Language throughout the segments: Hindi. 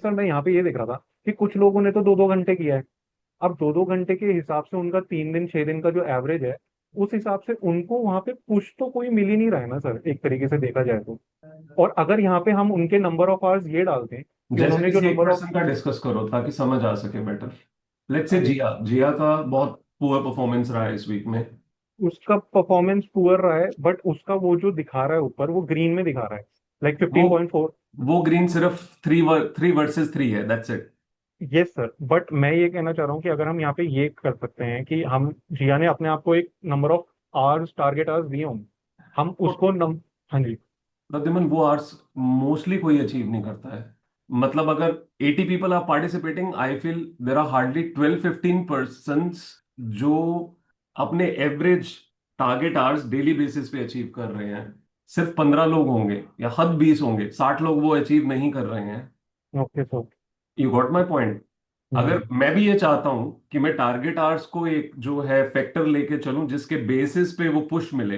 सर मैं यहाँ पे ये देख रहा था कि कुछ लोगों ने तो 2-2 घंटे किया है। अब 2-2 घंटे के हिसाब से उनका 3 दिन 6 दिन का जो एवरेज है, उस हिसाब से उनको वहां पे पुश तो कोई मिल ही नहीं रहा है ना सर, एक तरीके से देखा जाए तो। और अगर यहाँ पे हम उनके नंबर ऑफ आवर्स ये डालते हैं कि जैसे उन्होंने जो किसी एक नंबर ऑफ, पर्सन का डिस्कस करो ताकि समझ आ सके बेटर। लेट्स से अरे जिया जिया का बहुत पुअर परफॉर्मेंस रहा है इस वीक में। उसका परफॉर्मेंस पुअर रहा है, बट उसका वो जो दिखा रहा है ऊपर वो ग्रीन में दिखा रहा है, लाइक वो 15.4। वो ग्रीन सिर्फ थ्री वर्सेस थ्री है, that's it. Yes sir, but मैं ये कहना चाह रहा हूँ कि अगर हम यहाँ पे ये कर सकते हैं कि हम, जिया ने अपने आप को एक number of hours, target hours दिए हों, हम उसको हाँ जी। प्रद्युमन वो आवर्स मोस्टली कोई अचीव नहीं करता है। मतलब अगर 80 people are participating, I feel there are hardly 12-15 person जो अपने average target hours daily basis पे अचीव कर रहे हैं। सिर्फ 15 लोग होंगे या हद 20 होंगे, 60 लोग वो अचीव नहीं कर रहे हैं। Okay sir. You got my point. अगर हम्म। मैं भी ये चाहता हूं कि मैं टारगेट आवर्स को एक जो है फैक्टर लेके चलूं जिसके बेसिस पे वो पुश मिले,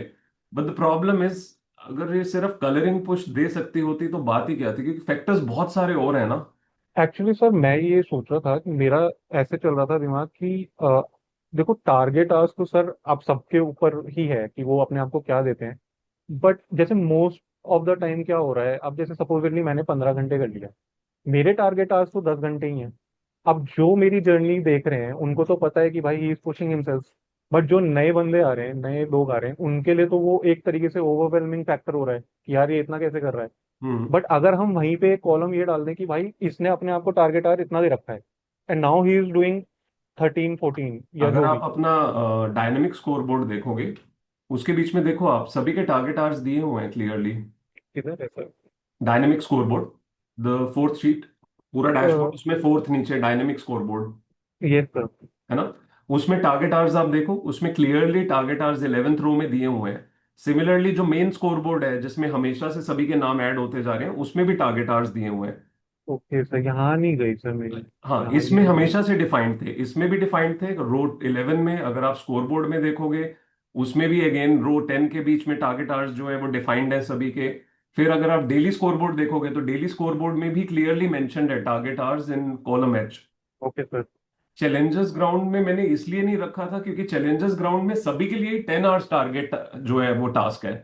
बट द प्रॉब्लम इज, अगर ये सिर्फ कलरिंग पुश दे सकती होती तो बात ही क्या थी, क्योंकि फैक्टर्स बहुत सारे और हैं ना। एक्चुअली सर मैं ये सोच रहा था कि मेरा ऐसे चल रहा था दिमाग कि देखो टारगेट आवर्स तो सर आप सबके ऊपर ही है कि वो अपने आप को क्या देते हैं। बट जैसे मोस्ट ऑफ द टाइम क्या हो रहा है, अब जैसे सपोजिटली मैंने 15 घंटे कर लिया, मेरे टारगेट आज तो 10 घंटे ही हैं। अब जो मेरी जर्नी देख रहे हैं उनको तो पता है कि भाई he is pushing himself. But जो नए बंदे आ रहे हैं, नए लोग आ रहे हैं, उनके लिए तो वो एक तरीके से ओवरवेलमिंग फैक्टर हो रहा है कि यार ये इतना कैसे कर रहा है। हम्म। बट अगर हम वहीं पे एक कॉलम ये डाल दें कि भाई इसने अपने आप को टारगेट आर इतना दे रखा है, and now he is doing 13 14 या अगर जो आप भी। अपना डायनेमिक स्कोर बोर्ड देखोगे, उसके बीच में देखो, आप सभी के टारगेट आवर्स दिए हुए हैं क्लियरली। किधर है sir? Dynamic score board, the fourth sheet, पूरा डैशबोर्ड, उसमें फोर्थ नीचे डायनेमिक स्कोर बोर्ड, ये सर। है ना। उसमें टारगेट आवर्स आप देखो, उसमें क्लियरली टारगेट आवर्स 11th रो में दिए हुए हैं। सिमिलरली जो मेन स्कोर बोर्ड है जिसमें हमेशा से सभी के नाम ऐड होते जा रहे हैं, उसमें भी टारगेट आवर्स दिए हुए हैं। ओके सर, यहाँ नहीं गई सर मेरी। हाँ, यहाँ ये इसमें नहीं गई। हमेशा से डिफाइंड थे, इसमें भी डिफाइंड थे। रो 11 में अगर आप स्कोर बोर्ड में देखोगे, उसमें भी अगेन रो 10 के बीच में टारगेट आवर्स जो है वो डिफाइंड है सभी के। फिर अगर आप डेली स्कोर बोर्ड देखोगे तो डेली स्कोर बोर्ड में भी क्लियरली मेंशन्ड है target hours in column H. Okay sir. Challengers ground में मैंने इसलिए नहीं रखा था क्योंकि चैलेंजर्स ग्राउंड में सभी के लिए 10 आवर्स टारगेट जो है वो टास्क है।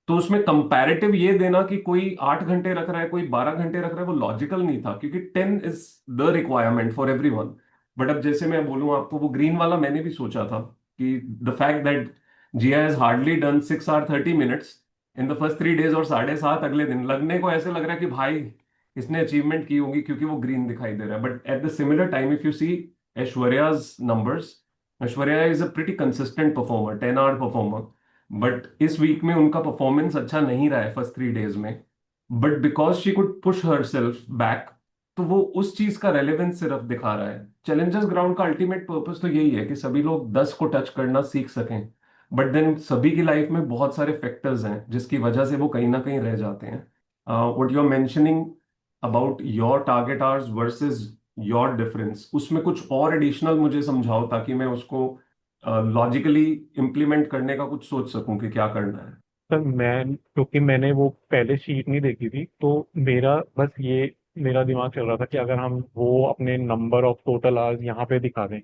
तो उसमें कंपैरेटिव ये देना कि कोई 8 घंटे रख रहा है कोई 12 घंटे रख रहा है, वो लॉजिकल नहीं था, क्योंकि 10 is the requirement for everyone. But अब जैसे मैं बोलूं आपको, वो ग्रीन वाला मैंने भी सोचा था कि the fact that Jiya has hardly done 6 hour 30 minutes in the first 3 days, और 7.5 अगले दिन, लगने को ऐसे लग रहा है कि भाई इसने अचीवमेंट की होगी क्योंकि वो ग्रीन दिखाई दे रहा है। But at the similar time if you see Aishwarya's numbers, Aishwarya is a pretty consistent performer, 10 hour performer. But इस वीक में उनका परफॉर्मेंस अच्छा नहीं रहा है फर्स्ट 3 डेज में। But because she could push herself back, तो वो उस चीज का रेलेवेंस सिर्फ दिखा रहा है। चैलेंजर्स ग्राउंड का अल्टीमेट पर्पस तो यही है कि सभी लोग 10 को टच करना सीख सकें। बट देन सभी की लाइफ में बहुत सारे फैक्टर्स हैं जिसकी वजह से वो कहीं ना कहीं रह जाते हैं। What you are mentioning about your target hours versus your difference, उसमें कुछ और एडिशनल मुझे समझाओ ताकि मैं उसको लॉजिकली इम्प्लीमेंट करने का कुछ सोच सकूं कि क्या करना है। सर मैं, क्योंकि मैंने वो पहले शीट नहीं देखी थी, तो मेरा बस ये, मेरा दिमाग चल रहा था कि अगर हम वो अपने नंबर ऑफ टोटल आवर्स यहाँ पे दिखा दें,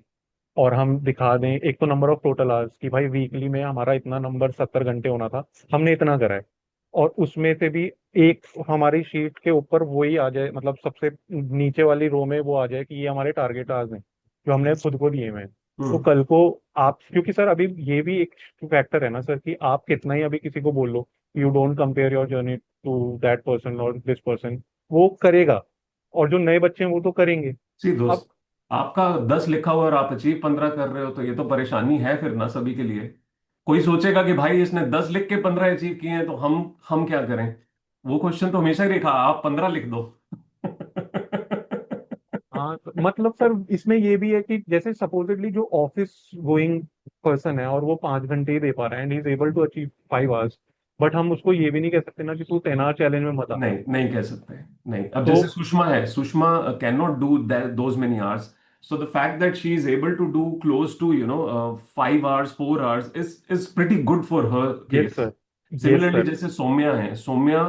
और हम दिखा दें एक तो नंबर ऑफ टोटल आवर्स कि भाई वीकली में हमारा इतना नंबर 70 घंटे होना था, हमने इतना करा है। और उसमें से भी एक हमारी शीट के ऊपर वही आ जाए, मतलब सबसे नीचे वाली रो में वो आ जाए कि ये हमारे टारगेट आवर्स हैं जो हमने खुद को दिए हुए हैं। तो हम्म। कल को आप, क्योंकि सर अभी ये भी एक फैक्टर है ना सर कि आप कितना ही अभी किसी को बोल लो, you don't compare your journey to that person और दिस पर्सन, वो करेगा। और जो नए बच्चे हैं वो तो करेंगे। सी अब दोस्त, आपका 10 लिखा हुआ और आप अचीव 15 कर रहे हो, तो ये तो परेशानी है फिर ना सभी के लिए। कोई सोचेगा कि भाई इसने 10 लिख के 15 अचीव किए हैं तो हम क्या करें। वो क्वेश्चन तो हमेशा ही रखा, आप 15 लिख दो। हाँ मतलब सर इसमें ये भी है कि जैसे सपोजिटली जो ऑफिस गोइंग पर्सन है और वो 5 घंटे ही दे पा रहा है and he is able to achieve 5 hours, but हम उसको ये भी नहीं कह सकते ना कि तू 10 आवर चैलेंज में मत आ। नहीं, नहीं कह सकते। नहीं, अब तो जैसे सुषमा है, Sushma can not do those many hours. So the fact that she is able to do close to 5 hours 4 hours is pretty good for her yes case. Sir. Yes similarly sir. जैसे सौम्या है, सौम्या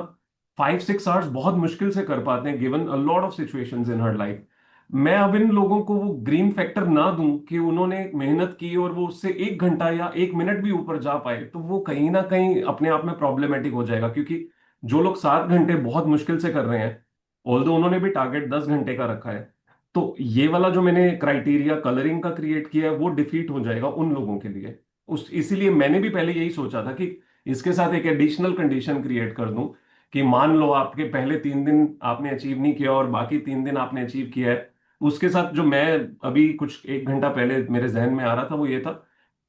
5-6 आवर्स बहुत मुश्किल से कर पाते हैं given a lot of situations in her life. मैं अब इन लोगों को वो ग्रीन फैक्टर ना दूं कि उन्होंने मेहनत की और वो उससे 1 घंटा या 1 मिनट भी ऊपर जा पाए, तो वो कहीं ना कहीं अपने आप में प्रॉब्लमेटिक हो जाएगा। क्योंकि जो लोग 7 घंटे बहुत मुश्किल से कर रहे हैं, ऑल्दो उन्होंने भी टारगेट 10 घंटे का रखा है, तो ये वाला जो मैंने क्राइटेरिया कलरिंग का क्रिएट किया है वो डिफीट हो जाएगा उन लोगों के लिए। उस इसीलिए मैंने भी पहले यही सोचा था कि इसके साथ एक एडिशनल कंडीशन क्रिएट कर दूं कि मान लो आपके पहले 3 दिन आपने अचीव नहीं किया और बाकी 3 दिन आपने अचीव किया है, उसके साथ जो मैं अभी कुछ 1 घंटा पहले मेरे जहन में आ रहा था वो ये था,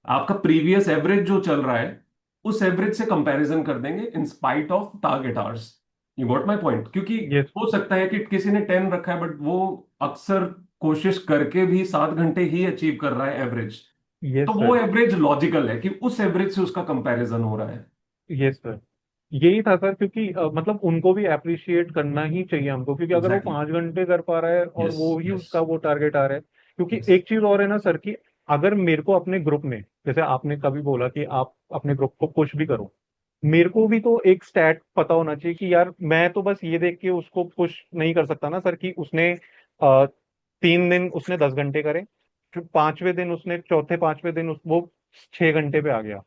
आपका प्रीवियस एवरेज जो चल रहा है उस एवरेज से कंपैरिजन कर देंगे इन spite of target hours. You got my point? क्योंकि यस, हो सकता है कि किसी ने 10 रखा है बट वो अक्सर कोशिश करके भी 7 घंटे ही अचीव कर रहा है एवरेज, तो यस वो सर, एवरेज लॉजिकल है कि उस एवरेज से उसका कंपैरिजन हो रहा है। Yes sir. यही था सर, क्योंकि मतलब उनको भी अप्रिशिएट करना ही चाहिए हमको, क्योंकि अगर वो एग्जैक्टली। 5 घंटे कर पा रहा है और यस वो ही यस उसका वो टारगेट आ रहा है। क्योंकि यस। एक चीज और है ना सर, कि अगर मेरे को अपने ग्रुप में, जैसे आपने कभी बोला कि आप अपने ग्रुप को पुश भी करो, मेरे को भी तो एक स्टैट पता होना चाहिए कि यार मैं तो बस ये देख के उसको पुश नहीं कर सकता ना सर, कि उसने 3 दिन उसने 10 घंटे करे, फिर 5वें दिन उसने, चौथे 5वें दिन वो 6 घंटे पे आ गया,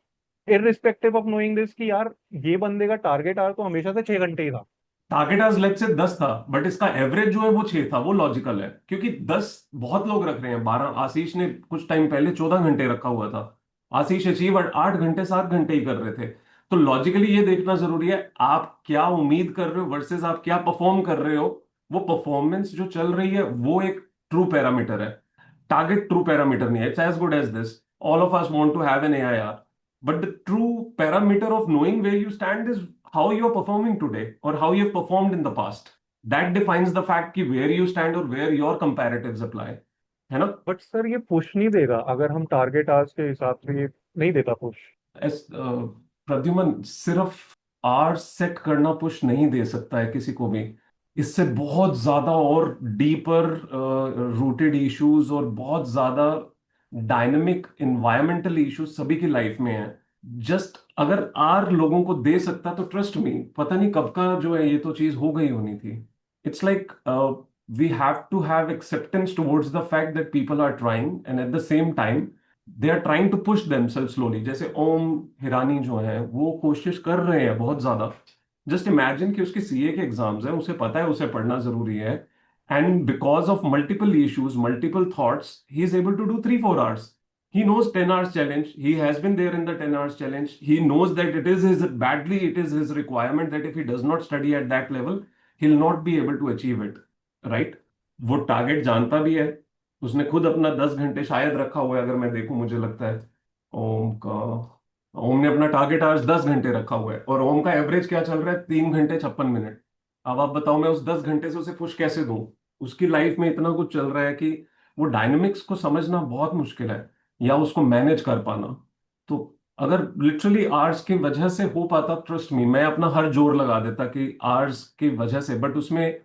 इररिस्पेक्टिव ऑफ नोइंग दिस कि यार ये बंदे का टारगेट आर तो हमेशा से 6 घंटे ही था। टारगेट आज लेट से 10 था बट इसका एवरेज जो है वो 6 था, वो लॉजिकल है क्योंकि 10 बहुत लोग रख रहे हैं। 12 आशीष ने कुछ टाइम पहले 14 घंटे रखा हुआ था, आशीष अचीव 8 घंटे 7 घंटे ही कर रहे थे। तो लॉजिकली ये देखना जरूरी है आप क्या उम्मीद कर रहे हो वर्सेस आप क्या परफॉर्म कर रहे हो। वो परफॉर्मेंस जो चल रही है वो एक ट्रू पैरामीटर है, टारगेट ट्रू पैरामीटर नहीं है। It's as good as this, all of us want to have an AIR, but the true parameter of knowing where you stand is how you are performing today or how you have performed in the past. That defines the fact कि where you stand or where your comparatives apply, है ना? बट सर ये पुश नहीं देगा अगर हम टारगेट आज के हिसाब से, ये नहीं देता पुश। प्रद्युमन, सिर्फ आर सेट करना पुश नहीं दे सकता है किसी को भी। इससे बहुत ज्यादा और डीपर रूटेड इश्यूज और बहुत ज्यादा डायनेमिक इन्वायरमेंटल इश्यूज सभी की लाइफ में है। जस्ट अगर आर लोगों को दे सकता तो ट्रस्ट मी पता नहीं कब का जो है ये तो चीज हो गई होनी थी। It's like we have to have acceptance towards the fact that people are trying and at the same time they are trying to push themself slowly. जैसे ओम हिरानी जो है वो कोशिश कर रहे हैं बहुत ज्यादा। जस्ट इमेजिन कि उसके सीए के एग्जाम्स हैं, उसे पता है उसे पढ़ना जरूरी है, and because of multiple issues multiple thoughts he is able to do 3-4 hours. He knows 10 hours challenge. He has been there in the 10 hours challenge. He knows that it is his requirement that if he does not study at that level, he'll not be able to achieve it. Right? वो टारगेट जानता भी है, उसने खुद अपना 10 घंटे शायद रखा हुआ है अगर मैं देखूं मुझे लगता है। ओम का ओम ने अपना टारगेट आवर्स 10 घंटे रखा हुआ है और ओम का एवरेज क्या चल रहा है, 3 घंटे 56 मिनट। अब आप बताओ मैं उस 10 घंटे से उसे पुश कैसे दूं? उसकी लाइफ में इतना कुछ चल रहा है कि वो डायनेमिक्स को समझना बहुत मुश्किल है या उसको मैनेज कर पाना। तो अगर लिटरली आर्ट्स की वजह से हो पाता, ट्रस्ट मी मैं अपना हर जोर लगा देता कि आर्ट्स की वजह से, बट उसमें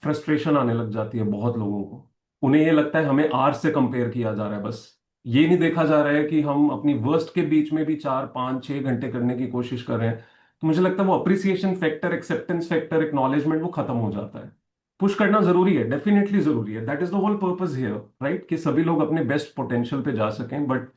फ्रस्ट्रेशन आने लग जाती है बहुत लोगों को। उन्हें ये लगता है हमें आर्ट्स से कंपेयर किया जा रहा है, बस ये नहीं देखा जा रहा है कि हम अपनी वर्स्ट के बीच में भी 4-5-6 घंटे करने की कोशिश कर रहे हैं। तो मुझे लगता है वो appreciation factor, acceptance factor, acknowledgement वो खत्म हो जाता है। पुश करना जरूरी है, डेफिनेटली जरूरी है, that is the whole purpose here, right? कि सभी लोग अपने बेस्ट पोटेंशियल पे जा सकें, बट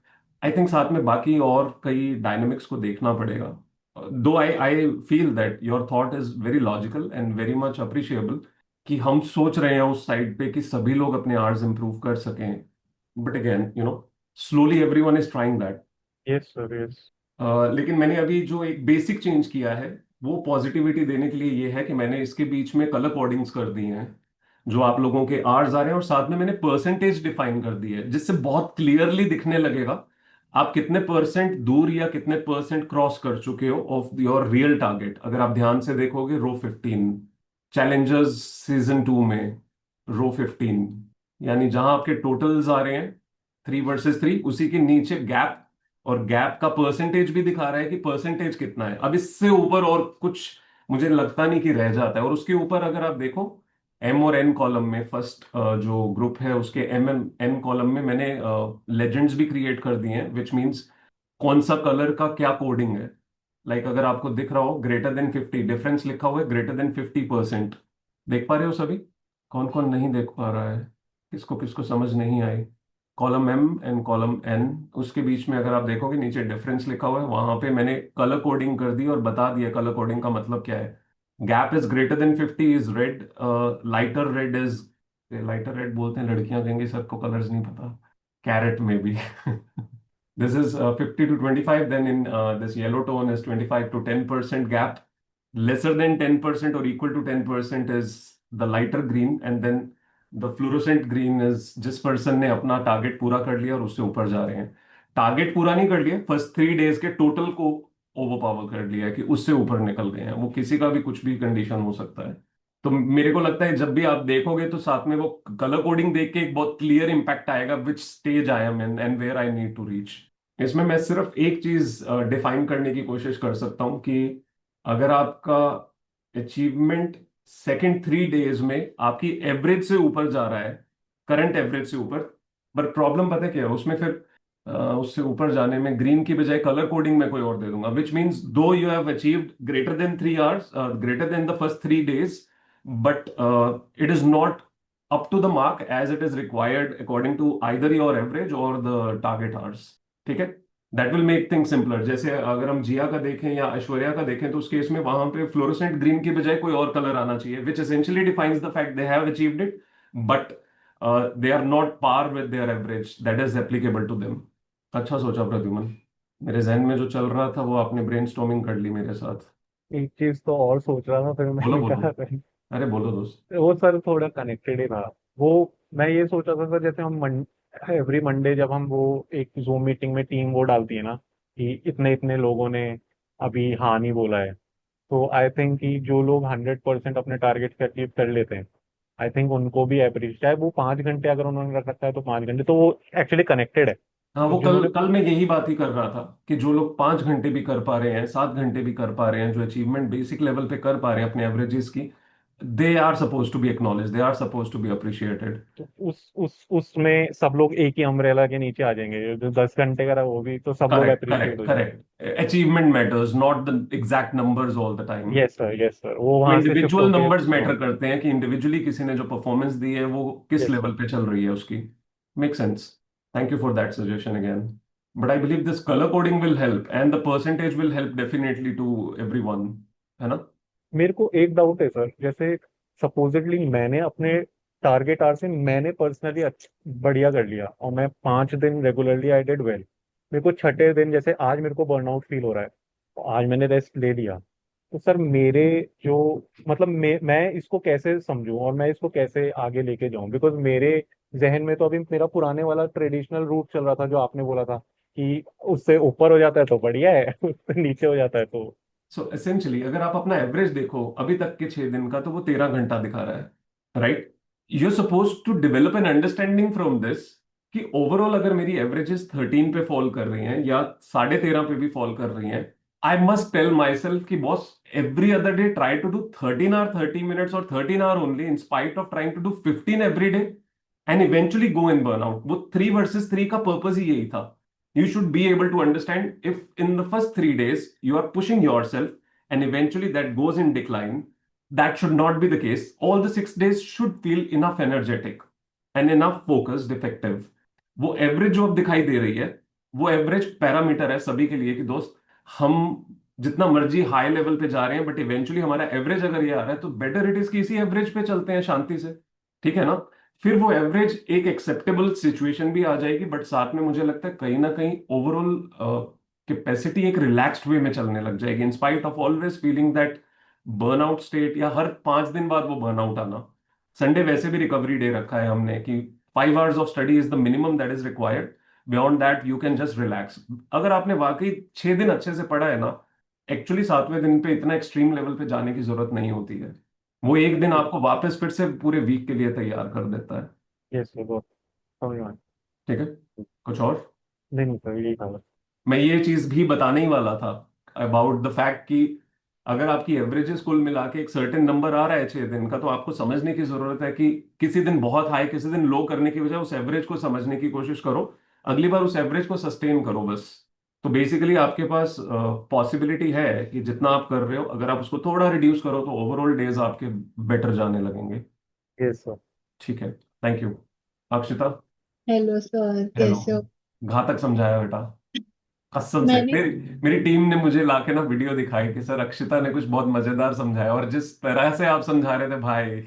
आई थिंक साथ में बाकी और कई डायनेमिक्स को देखना पड़ेगा। Though I I feel that your thought is very logical and very much appreciable कि हम सोच रहे हैं उस साइड पे कि सभी लोग अपने आर्ट्स इंप्रूव कर सकें, but again slowly everyone is trying that. Yes sir, yes. लेकिन मैंने अभी जो एक बेसिक चेंज किया है वो पॉजिटिविटी देने के लिए ये है कि मैंने इसके बीच में कलर कोडिंग्स कर दी हैं जो आप लोगों के आर्स आ रहे हैं, और साथ में मैंने परसेंटेज डिफाइन कर दी है जिससे बहुत क्लियरली दिखने लगेगा आप कितने परसेंट दूर या कितने परसेंट क्रॉस कर चुके हो ऑफ योर रियल टारगेट। अगर आप ध्यान से देखोगे रो 15 चैलेंजर्स सीजन 2 में, रो 15 यानी जहां आपके टोटल्स आ रहे हैं 3 वर्सेस 3, उसी के नीचे गैप, और गैप का परसेंटेज भी दिखा रहा है कि परसेंटेज कितना है। अब इससे ऊपर और कुछ मुझे लगता नहीं कि रह जाता है। और उसके ऊपर अगर आप देखो एम और एन कॉलम में, फर्स्ट जो ग्रुप है उसके एम एम एन कॉलम में मैंने लेजेंड्स भी क्रिएट कर दिए हैं, विच मींस कौन सा कलर का क्या कोडिंग है। लाइक अगर आपको दिख रहा हो greater than 50, डिफरेंस लिखा हुआ है greater than 50%। देख पा रहे हो सभी? कौन कौन नहीं देख पा रहा है? किसको किसको समझ नहीं आई? Column M and column N, उसके बीच में अगर आप देखोगे नीचे डिफरेंस लिखा हुआ है, वहां पे मैंने कलर कोडिंग कर दी और बता दिया कलर कोडिंग का मतलब क्या है। Gap is greater than 50 is red, lighter red is, lighter red बोलते हैं लड़कियां, कहेंगे सर को कलर्स नहीं पता, कैरेट में भी this is 50 to 25, then in this yellow tone is 25 to 10% gap. Lesser than 10% or equal to 10% is the lighter green, and then the fluorescent green is जिस पर्सन ने अपना टारगेट पूरा कर लिया और उससे ऊपर जा रहे हैं। टारगेट पूरा नहीं कर लिया, फर्स्ट 3 डेज के टोटल को ओवर पावर कर लिया है कि उससे ऊपर निकल गए हैं, वो किसी का भी कुछ भी कंडीशन हो सकता है। तो मेरे को लगता है जब भी आप देखोगे तो साथ में वो कलर कोडिंग देख के एक बहुत क्लियर इंपैक्ट आएगा, which stage I am in and where I need to reach. इसमें मैं सिर्फ एक चीज डिफाइन करने की कोशिश कर सकता हूं कि अगर आपका अचीवमेंट सेकंड 3 डेज में आपकी एवरेज से ऊपर जा रहा है, करंट एवरेज से ऊपर, पर प्रॉब्लम पता है क्या है उसमें फिर, उससे ऊपर जाने में ग्रीन की बजाय कलर कोडिंग में कोई और दे दूंगा, विच मीन्स दो you have achieved greater than 3 hours, greater than the first 3 days, but it is not up to the mark as it is required according to either your average or the target hours। ठीक है? That will make thing simpler. जैसे अगर हम जिया का देखें या ऐश्वर्या का देखें तो उस केस में वहां पे फ्लोरोसेंट ग्रीन की बजाय कोई और कलर आना चाहिए, which essentially defines the fact they have achieved it, but they are not par with their average that is applicable to them. अच्छा सोचा प्रद्युमन, मेरे जहन में जो चल रहा था वो आपने ब्रेनस्टॉर्मिंग कर ली मेरे साथ। एक चीज तो और सोच रहा था, फिर बोलो मैंने बोलो। कहा अरे बोलो दोस्त। वो सर थोड़ा कनेक्टेड ही था। वो मैं ये सोच रहा था सर, जैसे हम एवरी मंडे जब हम वो एक जूम मीटिंग में टीम वो डालती है ना कि इतने इतने लोगों ने अभी हाँ नहीं बोला है, तो आई थिंक कि जो लोग 100% अपने टारगेट से अचीव कर लेते हैं, आई थिंक उनको भी अप्रिशिएट, चाहे वो 5 घंटे अगर उन्होंने रख रखा है तो 5 घंटे, तो वो एक्चुअली कनेक्टेड है। हाँ, तो वो कल जिन्होंने कल मैं यही बात ही कर रहा था कि जो लोग 5 घंटे भी कर पा रहे हैं, 7 घंटे भी कर पा रहे हैं, जो अचीवमेंट बेसिक लेवल पे कर पा रहे हैं अपने एवरेजेस की, they are suppose to be acknowledge, they are suppose to be appreciated. तो उस उसमें सब लोग एक ही अम्ब्रेला के नीचे आ जाएंगे, जो 10 घंटे का रहा वो भी, तो सब लोग करेक्ट अप्रिशिएट करेक्ट हो जाएंगे। Correct, achievement matters not the exact numbers all the time. Yes sir, yes sir, वो वो वहां से शिफ्ट इंडिविजुअल होके नंबर्स मैटर ग्राउंड। करते हैं कि इंडिविजुअली किसी ने जो परफॉर्मेंस दी है वो किस यस लेवल सर। पे चल रही है उसकी। Make sense. Thank you for that suggestion again. But I believe this colour coding will help and the percentage will help definitely to everyone, है ना? मेरे को एक डाउट है सर, जैसे सपोजिटली मैंने अपने टारगेट आर से मैंने पर्सनली अच्छा बढ़िया कर लिया और मैं 5 दिन रेगुलरली आई डिड वेल। मेरे को छठे दिन जैसे आज मेरे को बर्नआउट फील हो रहा है, तो आज मैंने रेस्ट ले लिया। तो सर मेरे जो मतलब मैं इसको कैसे समझूं और मैं इसको कैसे आगे लेके जाऊं, बिकॉज मेरे जहन में तो अभी मेरा पुराने वाला ट्रेडिशनल रूट चल रहा था, जो आपने बोला था कि उससे ऊपर हो जाता है तो बढ़िया है उससे नीचे हो जाता है तो। सो एसेंशियली अगर आप अपना एवरेज देखो अभी तक के 6 दिन का, तो वो 13 घंटा दिखा रहा है, right? You suppose to develop an understanding from this कि ओवरऑल अगर मेरी एवरेजेस 13 पे फॉल कर रही हैं या 13.5 पे भी फॉल कर रही हैं, I must tell myself कि boss, every other day try to do 13 hour 30 minutes और 13 hour only in spite of trying to do 15 every day and eventually go in burnout. वो 3 वर्सेस 3 का पर्पज ही यही था। You should be able to understand if in the first 3 days you are pushing yourself and eventually that goes in decline, that should not be the case. All the 6 days should feel enough energetic and enough focused, effective। वो एवरेज जो अब दिखाई दे रही है, वो एवरेज पैरामीटर है सभी के लिए कि दोस्त, हम जितना मर्जी हाई लेवल पे जा रहे हैं बट इवेंचुअली हमारा एवरेज अगर ये आ रहा है तो बेटर इट इज कि इसी एवरेज पे चलते हैं शांति से। ठीक है ना? फिर वो एवरेज एक एक्सेप्टेबल सिचुएशन भी आ जाएगी, बट साथ में मुझे लगता है कहीं ना कहीं ओवरऑल कैपेसिटी एक रिलैक्स्ड वे में चलने लग जाएगी, इन spite of always feeling that burnout state या हर 5 दिन बाद वो बर्नआउट आना। संडे वैसे भी रिकवरी डे रखा है हमने कि 5 hours of study is the minimum that is required. Beyond that you can just relax. अगर आपने वाकई 6 दिन अच्छे से पढ़ा है ना, एक्चुअली 7वें दिन पे इतना एक्सट्रीम लेवल पे जाने की जरूरत नहीं होती है। वो एक दिन आपको वापस फिर से पूरे वीक के लिए तैयार कर देता है। यस सर, बहुत समझ में आया। ठीक है? कुछ और? नहीं नहीं सर, यही था बस। मैं ये चीज भी बताने ही वाला था अबाउट द फैक्ट कि अगर आपकी एवरेजेस कुल मिला के एक सर्टेन नंबर आ रहा है 6 दिन का, तो आपको समझने की जरूरत है कि किसी दिन बहुत हाई किसी दिन लो करने की बजाय उस एवरेज को समझने की कोशिश करो, अगली बार उस एवरेज को सस्टेन करो बस। तो बेसिकली आपके पास पॉसिबिलिटी है कि जितना आप कर रहे हो अगर आप उसको थोड़ा रिड्यूस करो तो ओवरऑल डेज आपके बेटर जाने लगेंगे। Yes sir. ठीक है, thank you. Akshita. Hello sir, hello. कैसे हो? घातक समझाया बेटा, कसम से। मैंने मेरी मेरी टीम ने मुझे लाके ना वीडियो दिखाई कि सर अक्षिता ने कुछ बहुत मजेदार समझाया, और जिस तरह से आप समझा रहे थे भाई।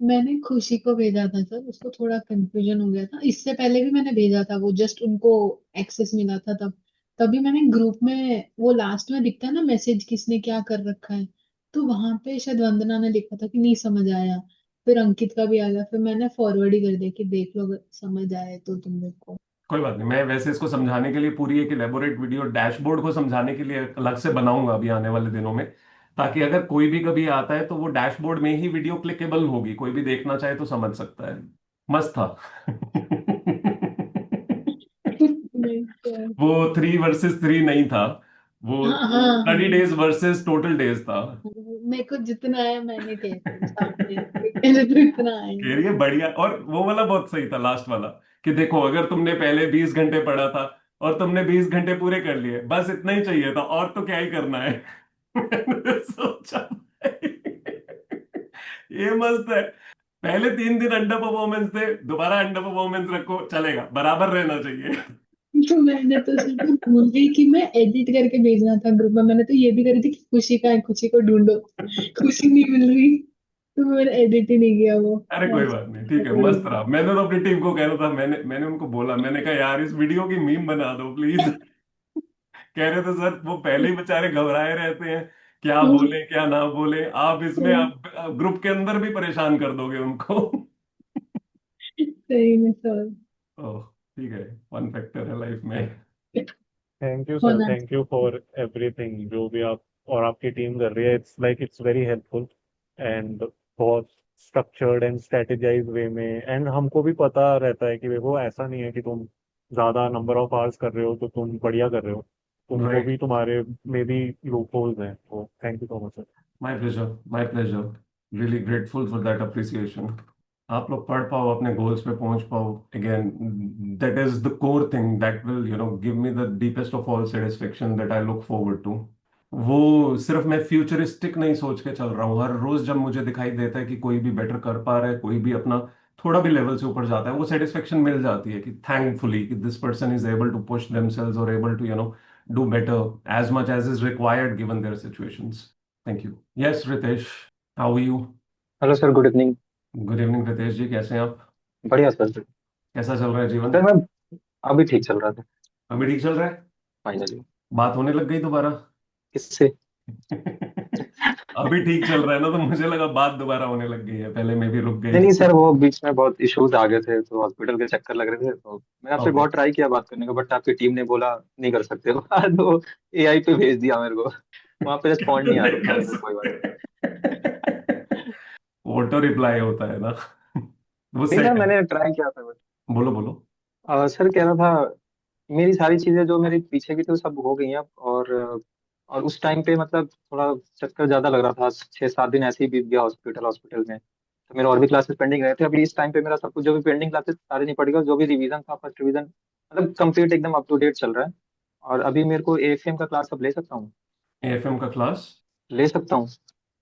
मैंने खुशी को भेजा था सर, उसको थोड़ा कंफ्यूजन हो गया था। इससे पहले भी मैंने भेजा था, वो जस्ट उनको एक्सेस मिला था तब। तभी मैंने ग्रुप में वो लास्ट में दिखता है ना मैसेज, किसने क्या कर रखा है, तो वहां पे शायद वंदना ने लिखा था कि नहीं समझ आया। फिर अंकित का भी आ गया, फिर मैंने फॉरवर्ड ही कर दिया कि देख लो, अगर समझ आए तो तुम लोग को। कोई बात नहीं, मैं वैसे इसको समझाने के लिए पूरी एक इलेबोरेट वीडियो डैशबोर्ड को समझाने के लिए अलग से बनाऊंगा अभी आने वाले दिनों में, ताकि अगर कोई भी कभी आता है तो वो डैशबोर्ड में ही वीडियो क्लिकेबल होगी, कोई भी देखना चाहे तो समझ सकता है। मस्त था। नहीं सर। वो 3 वर्सेस 3 नहीं था, वो हाँ हाँ स्टडी हाँ। डेज वर्सेस टोटल डेज था। मेरे को जितना आया मैंने कह दिया सामने, लेकिन तो इतना आया। कह रही है बढ़िया, और वो वाला बहुत सही था लास्ट वाला, कि देखो अगर तुमने पहले 20 घंटे पढ़ा था और तुमने 20 घंटे पूरे कर लिए, बस इतना ही चाहिए था, और तो क्या ही करना है। मैंने सोचा भाई, ये मस्त है। पहले 3 दिन अंडर परफॉर्मेंस थे, दोबारा अंडर परफॉर्मेंस रखो चलेगा, बराबर रहना चाहिए। तो मैंने तो सिर्फ भूल गई कि मैं एडिट करके भेजना था ग्रुप में। मैंने तो ये भी करी थी कि खुशी का है, खुशी को ढूंढो, खुशी नहीं मिल रही, तो मैंने एडिट ही नहीं किया वो। अरे कोई बात नहीं, ठीक है, थोड़ी। मस्त रहा। मैंने तो अपनी टीम को कह रहा था, मैंने मैंने उनको बोला, मैंने कहा यार इस वीडियो की मीम बना दो प्लीज। कह रहे थे सर वो पहले ही बेचारे घबराए रहते हैं, क्या बोले क्या ना बोले, आप इसमें आप ग्रुप के अंदर भी परेशान कर दोगे उनको। सही में सर। ओह, ठीक है, फन फैक्टर है लाइफ में। थैंक यू सर, होना थैंक यू फॉर एवरीथिंग जो भी आप और आपकी टीम कर रही है। इट्स वेरी हेल्पफुल एंड बहुत स्ट्रक्चर्ड एंड स्ट्रेटेजाइज वे में। एंड हमको भी पता रहता है कि देखो ऐसा नहीं है कि तुम ज़्यादा नंबर ऑफ आवर्स कर रहे हो तो तुम बढ़िया कर रहे हो, तुमको राइट। भी तुम्हारे में भी लूप होल्स हैं। तो thank you so much sir. My pleasure, my pleasure. Really grateful for that appreciation. आप लोग पढ़ पाओ, अपने गोल्स पे पहुंच पाओ, again that is the core thing that will give me the deepest of all satisfaction that I look forward to. वो सिर्फ मैं फ्यूचरिस्टिक नहीं सोच के चल रहा हूँ, हर रोज जब मुझे दिखाई देता है कि कोई भी बेटर कर पा रहा है, कोई भी अपना थोड़ा भी लेवल से ऊपर जाता है, वो सेटिस्फेक्शन मिल जाती है कि थैंकफुली कि this person is able to push themselves और able to do better as much as is required given their situations. Thank you. Yes Ritesh, how are you? Hello sir, good evening. Good evening Ritesh ji, कैसे हैं आप? बढ़िया सर। कैसा चल रहा है जीवन? सर मैं अभी ठीक चल रहा था। अभी ठीक चल रहा है? फाइनली। बात होने लग गई दोबारा? किससे? अभी ठीक चल रहा है ना, तो मुझे लगा बात दोबारा होने लग गई है, पहले में भी रुक गई नहीं नहीं थी। सर, वो बीच में बहुत इश्यूज आ गए थे तो हॉस्पिटल के चक्कर लग रहे थे, तो मैंने आपसे ओके। बहुत ट्राई किया बात करने का, बट आपकी टीम ने बोला नहीं कर सकते हो। तो एआई पे भेज दिया मेरे को। वहां पे रिस्पॉन्ड नहीं आ रहा था, नहीं लेकिन कोई बात नहीं। ऑटो रिप्लाई होता है ना। वो नहीं सर, सेट है। मैंने ट्राई किया था बट बोलो बोलो। सर कह रहा था, मेरी सारी चीजें जो मेरी पीछे की थी वो सब हो गई हैं अब। और उस टाइम पे मतलब थोड़ा चक्कर ज्यादा लग रहा था, 6-7 दिन ऐसे ही बीत गया हॉस्पिटल हॉस्पिटल में। तो मेरे और भी क्लासेस पेंडिंग रहे थे। अभी इस टाइम पे मेरा सब कुछ जो भी पेंडिंग क्लासेस सारे नहीं पड़ेगा, जो भी रिवीजन था, फर्स्ट रिवीजन मतलब कंप्लीट एकदम अप टू डेट चल रहा है। और अभी मेरे को एएफएम का क्लास अब ले सकता हूँ? एएफएम का क्लास? ले सकता हूँ?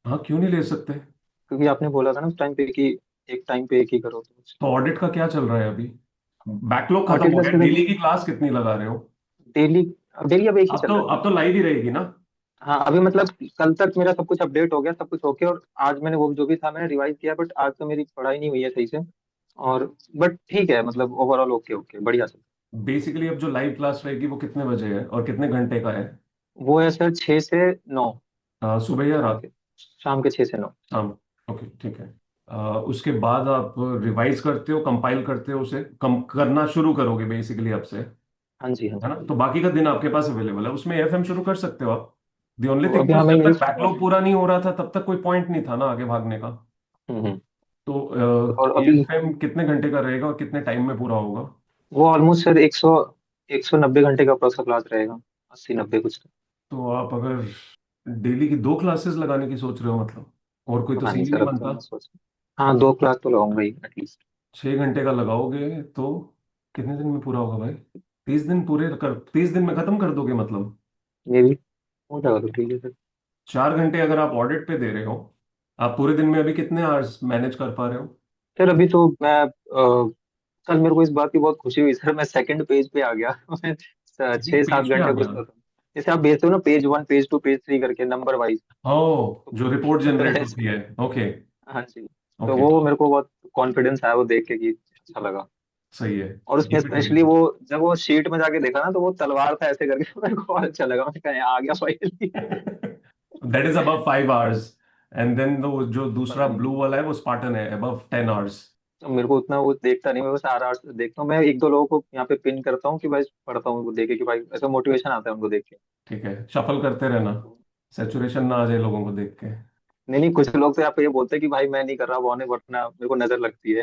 हाँ, क्यों नहीं ले सकते। क्योंकि आपने बोला था ना उस टाइम पे कि एक टाइम पे एक ही करो, तो तो ऑडिट का क्या चल रहा है अभी? बैकलॉग खत्म ऑडिट हो का गया, सर डेली की क्लास कितनी लगा रहे हो? डेली डेली अब एक ही अब चल तो रहा है। अब तो लाइव ही रहेगी ना? हाँ अभी मतलब कल तक मेरा सब कुछ अपडेट हो गया, सब कुछ ओके। और आज मैंने वो जो भी था मैंने रिवाइज किया, बट आज तो मेरी पढ़ाई नहीं हुई है सही से। और बट ठीक है, मतलब ओवरऑल ओके ओके बढ़िया सर। बेसिकली अब जो लाइव क्लास रहेगी वो कितने बजे है और कितने घंटे का है? वो है सर 6 से 9। सुबह या शाम रात? के शाम के 6 से 9। शाम। ओके, ठीक है। उसके बाद आप रिवाइज करते हो, कंपाइल करते हो, उसे कम करना शुरू करोगे बेसिकली अब से, हाँ जी हाँ है जी। ना? तो बाकी का दिन आपके पास अवेलेबल है, उसमें एएफएम शुरू कर सकते हो आप। दी ओनली तो थिंग अभी हाँ, मैं जब यही तक सोच रहा बैकलॉग हूँ। पूरा नहीं हो रहा था तब तक कोई पॉइंट नहीं था ना आगे भागने का। हम्म। तो और अभी एएफएम कितने घंटे का रहेगा और कितने टाइम में पूरा होगा? वो ऑलमोस्ट सर 190 घंटे का प्रोसेस क्लास रहेगा। 80-90 कुछ तो। तो आप अगर डेली की 2 क्लासेस लगाने की सोच रहे हो मतलब, और कोई तो हाँ नहीं सीन ही सर, नहीं अब तो बनता। मैं सोच हाँ 2 क्लास तो लगाऊंगा ही एटलीस्ट। 6 घंटे का लगाओगे तो कितने दिन में पूरा होगा भाई? 30 दिन में खत्म कर दोगे मतलब? ये भी हो जाएगा तो ठीक है सर। 4 घंटे अगर आप ऑडिट पे दे रहे हो, आप पूरे दिन में अभी कितने आवर्स मैनेज कर पा रहे हो? सर अभी तो मैं कल मेरे को इस बात की बहुत खुशी हुई सर, मैं सेकंड पेज पे आ गया। मैं छह सेकंड सात पेज पे आ घंटे कुछ गया? करता हूँ। जैसे आप भेजते हो ना पेज 1 पेज 2 पेज 3 करके नंबर वाइज, ओ, तो जो रिपोर्ट सर जनरेट होती ऐसे। है। ओके। हाँ जी। तो ओके। वो मेरे को बहुत कॉन्फिडेंस आया वो देख के कि अच्छा लगा। सही है। और ये उसमें भी ठीक स्पेशली वो जब वो शीट में जाके देखा ना तो वो तलवार था ऐसे करके, मेरे को और अच्छा लगा, मैंने कहा यहाँ आ गया फाइनली। है। That is above 5 hours. And then जो दूसरा पता नहीं, ब्लू वाला है वो स्पार्टन है, अबव 10 आवर्स। तो मेरे को उतना वो देखता नहीं, मैं बस आर आर से देखता हूँ, मैं एक दो लोगों को यहाँ पे पिन करता हूँ कि भाई पढ़ता हूँ उनको देख के कि भाई ऐसा मोटिवेशन आता है उनको देख के। ठीक है, शफल करते रहना, सेचुरेशन ना आ जाए लोगों को देख के। नहीं नहीं, कुछ लोग तो यहाँ पे ये बोलते हैं कि भाई मैं नहीं कर रहा वो नहीं, वरना मेरे को नजर लगती है।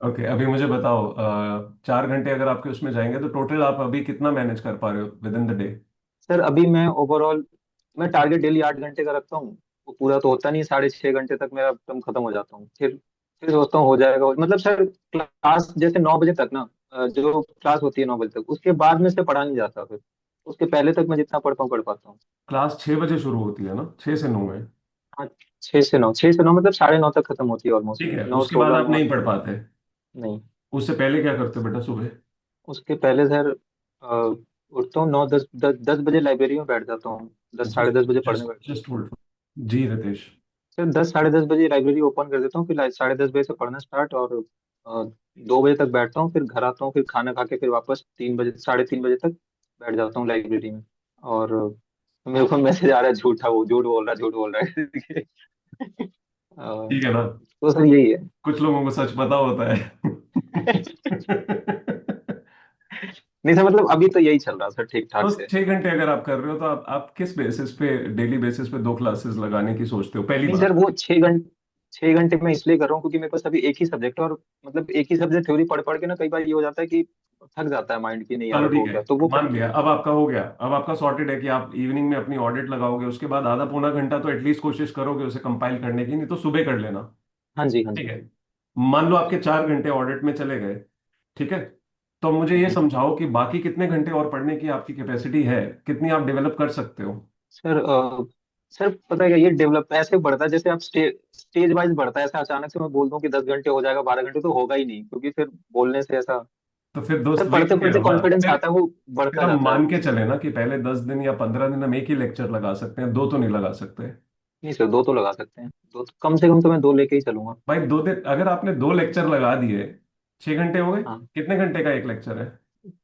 ओके, अभी मुझे बताओ, 4 घंटे अगर आपके उसमें जाएंगे तो टोटल आप अभी कितना मैनेज कर पा रहे हो with in the day? Sir अभी मैं ओवरऑल, मैं टारगेट डेली 8 घंटे का रखता हूँ। वो पूरा तो होता नहीं, 6.5 घंटे तक मेरा एकदम खत्म हो जाता हूँ, फिर सोचता हूँ हो जाएगा, मतलब सर क्लास जैसे 9 बजे तक ना, जो क्लास होती है 9 बजे तक, उसके बाद में से पढ़ा नहीं जाता फिर, उसके पहले तक मैं जितना पढ़ता हूँ पढ़ पाता हूँ। क्लास 6 बजे शुरू होती है ना, 6 से 9 में? हाँ, 6 से 9, 6 से 9 मतलब 9:30 तक खत्म होती है ऑलमोस्ट, ठीक है, नौ उसके बाद सोलह आप नौ नहीं पढ़ पाते? नहीं। उससे पहले क्या करते हो बेटा सुबह? उसके पहले सर उठता हूँ 9 10 10 10 बजे लाइब्रेरी में बैठ जाता हूँ, 10 साढ़े 10 बजे पढ़ने जस्ट बैठ जाता जस्ट हूँ। होल्ड। जी रितेश। सर 10 साढ़े 10 बजे लाइब्रेरी ओपन कर देता हूँ, फिर 10:30 बजे से पढ़ना स्टार्ट, और 2 बजे तक बैठता हूँ, फिर घर आता हूँ, फिर खाना खा के फिर वापस 3 बजे 3:30 बजे तक बैठ जाता हूँ लाइब्रेरी में। और मेरे को मैसेज आ रहा है झूठा, वो झूठ बोल रहा है, झूठ बोल रहा है। ठीक है ना, तो सर यही है। कुछ लोगों को सच पता होता है। नहीं सर, मतलब अभी तो यही चल रहा है सर, ठीक ठाक तो से। 6 घंटे अगर आप कर रहे हो तो आप किस बेसिस पे, डेली बेसिस पे 2 क्लासेस लगाने की सोचते हो, पहली नहीं बात? सर, वो 6 घंटे मैं इसलिए कर रहा हूँ क्योंकि मेरे पास अभी एक ही सब्जेक्ट है, और मतलब एक ही सब्जेक्ट थ्योरी पढ़ पढ़ के ना कई बार ये हो जाता है कि थक जाता है माइंड की, नहीं यार चलो अब ठीक हो है, गया तो वो मान लिया अब आपका हो गया, अब आपका सॉर्टेड है कि आप इवनिंग में अपनी ऑडिट लगाओगे, उसके बाद आधा पौना घंटा तो एटलीस्ट कोशिश करोगे उसे कंपाइल करने की, नहीं तो सुबह कर लेना। हाँ जी, हाँ ठीक जी। है, मान लो आपके 4 घंटे ऑडिट में चले गए, ठीक है, तो मुझे ये हम्म। समझाओ कि बाकी कितने घंटे और पढ़ने की आपकी कैपेसिटी है, कितनी आप डेवलप कर सकते हो? सर सर पता है क्या, ये डेवलप ऐसे बढ़ता है जैसे आप स्टेज वाइज बढ़ता है, ऐसा अचानक से मैं बोल दूं कि 10 घंटे हो जाएगा 12 घंटे तो होगा ही नहीं, क्योंकि फिर बोलने से ऐसा, तो फिर दोस्त सर वही पढ़ते तो कह रहा पढ़ते हूँ ना, कॉन्फिडेंस फिर आता है, वो फिर बढ़ता हम जाता है। मान के चले ना कि पहले 10 दिन या 15 दिन हम एक ही लेक्चर लगा सकते हैं, दो तो नहीं लगा सकते। नहीं सर, दो तो लगा सकते हैं, दो तो, कम से कम तो मैं दो लेके ही चलूंगा। भाई 2 दिन अगर आपने 2 लेक्चर लगा दिए, 6 घंटे हो गए। हाँ, कितने घंटे का एक लेक्चर है?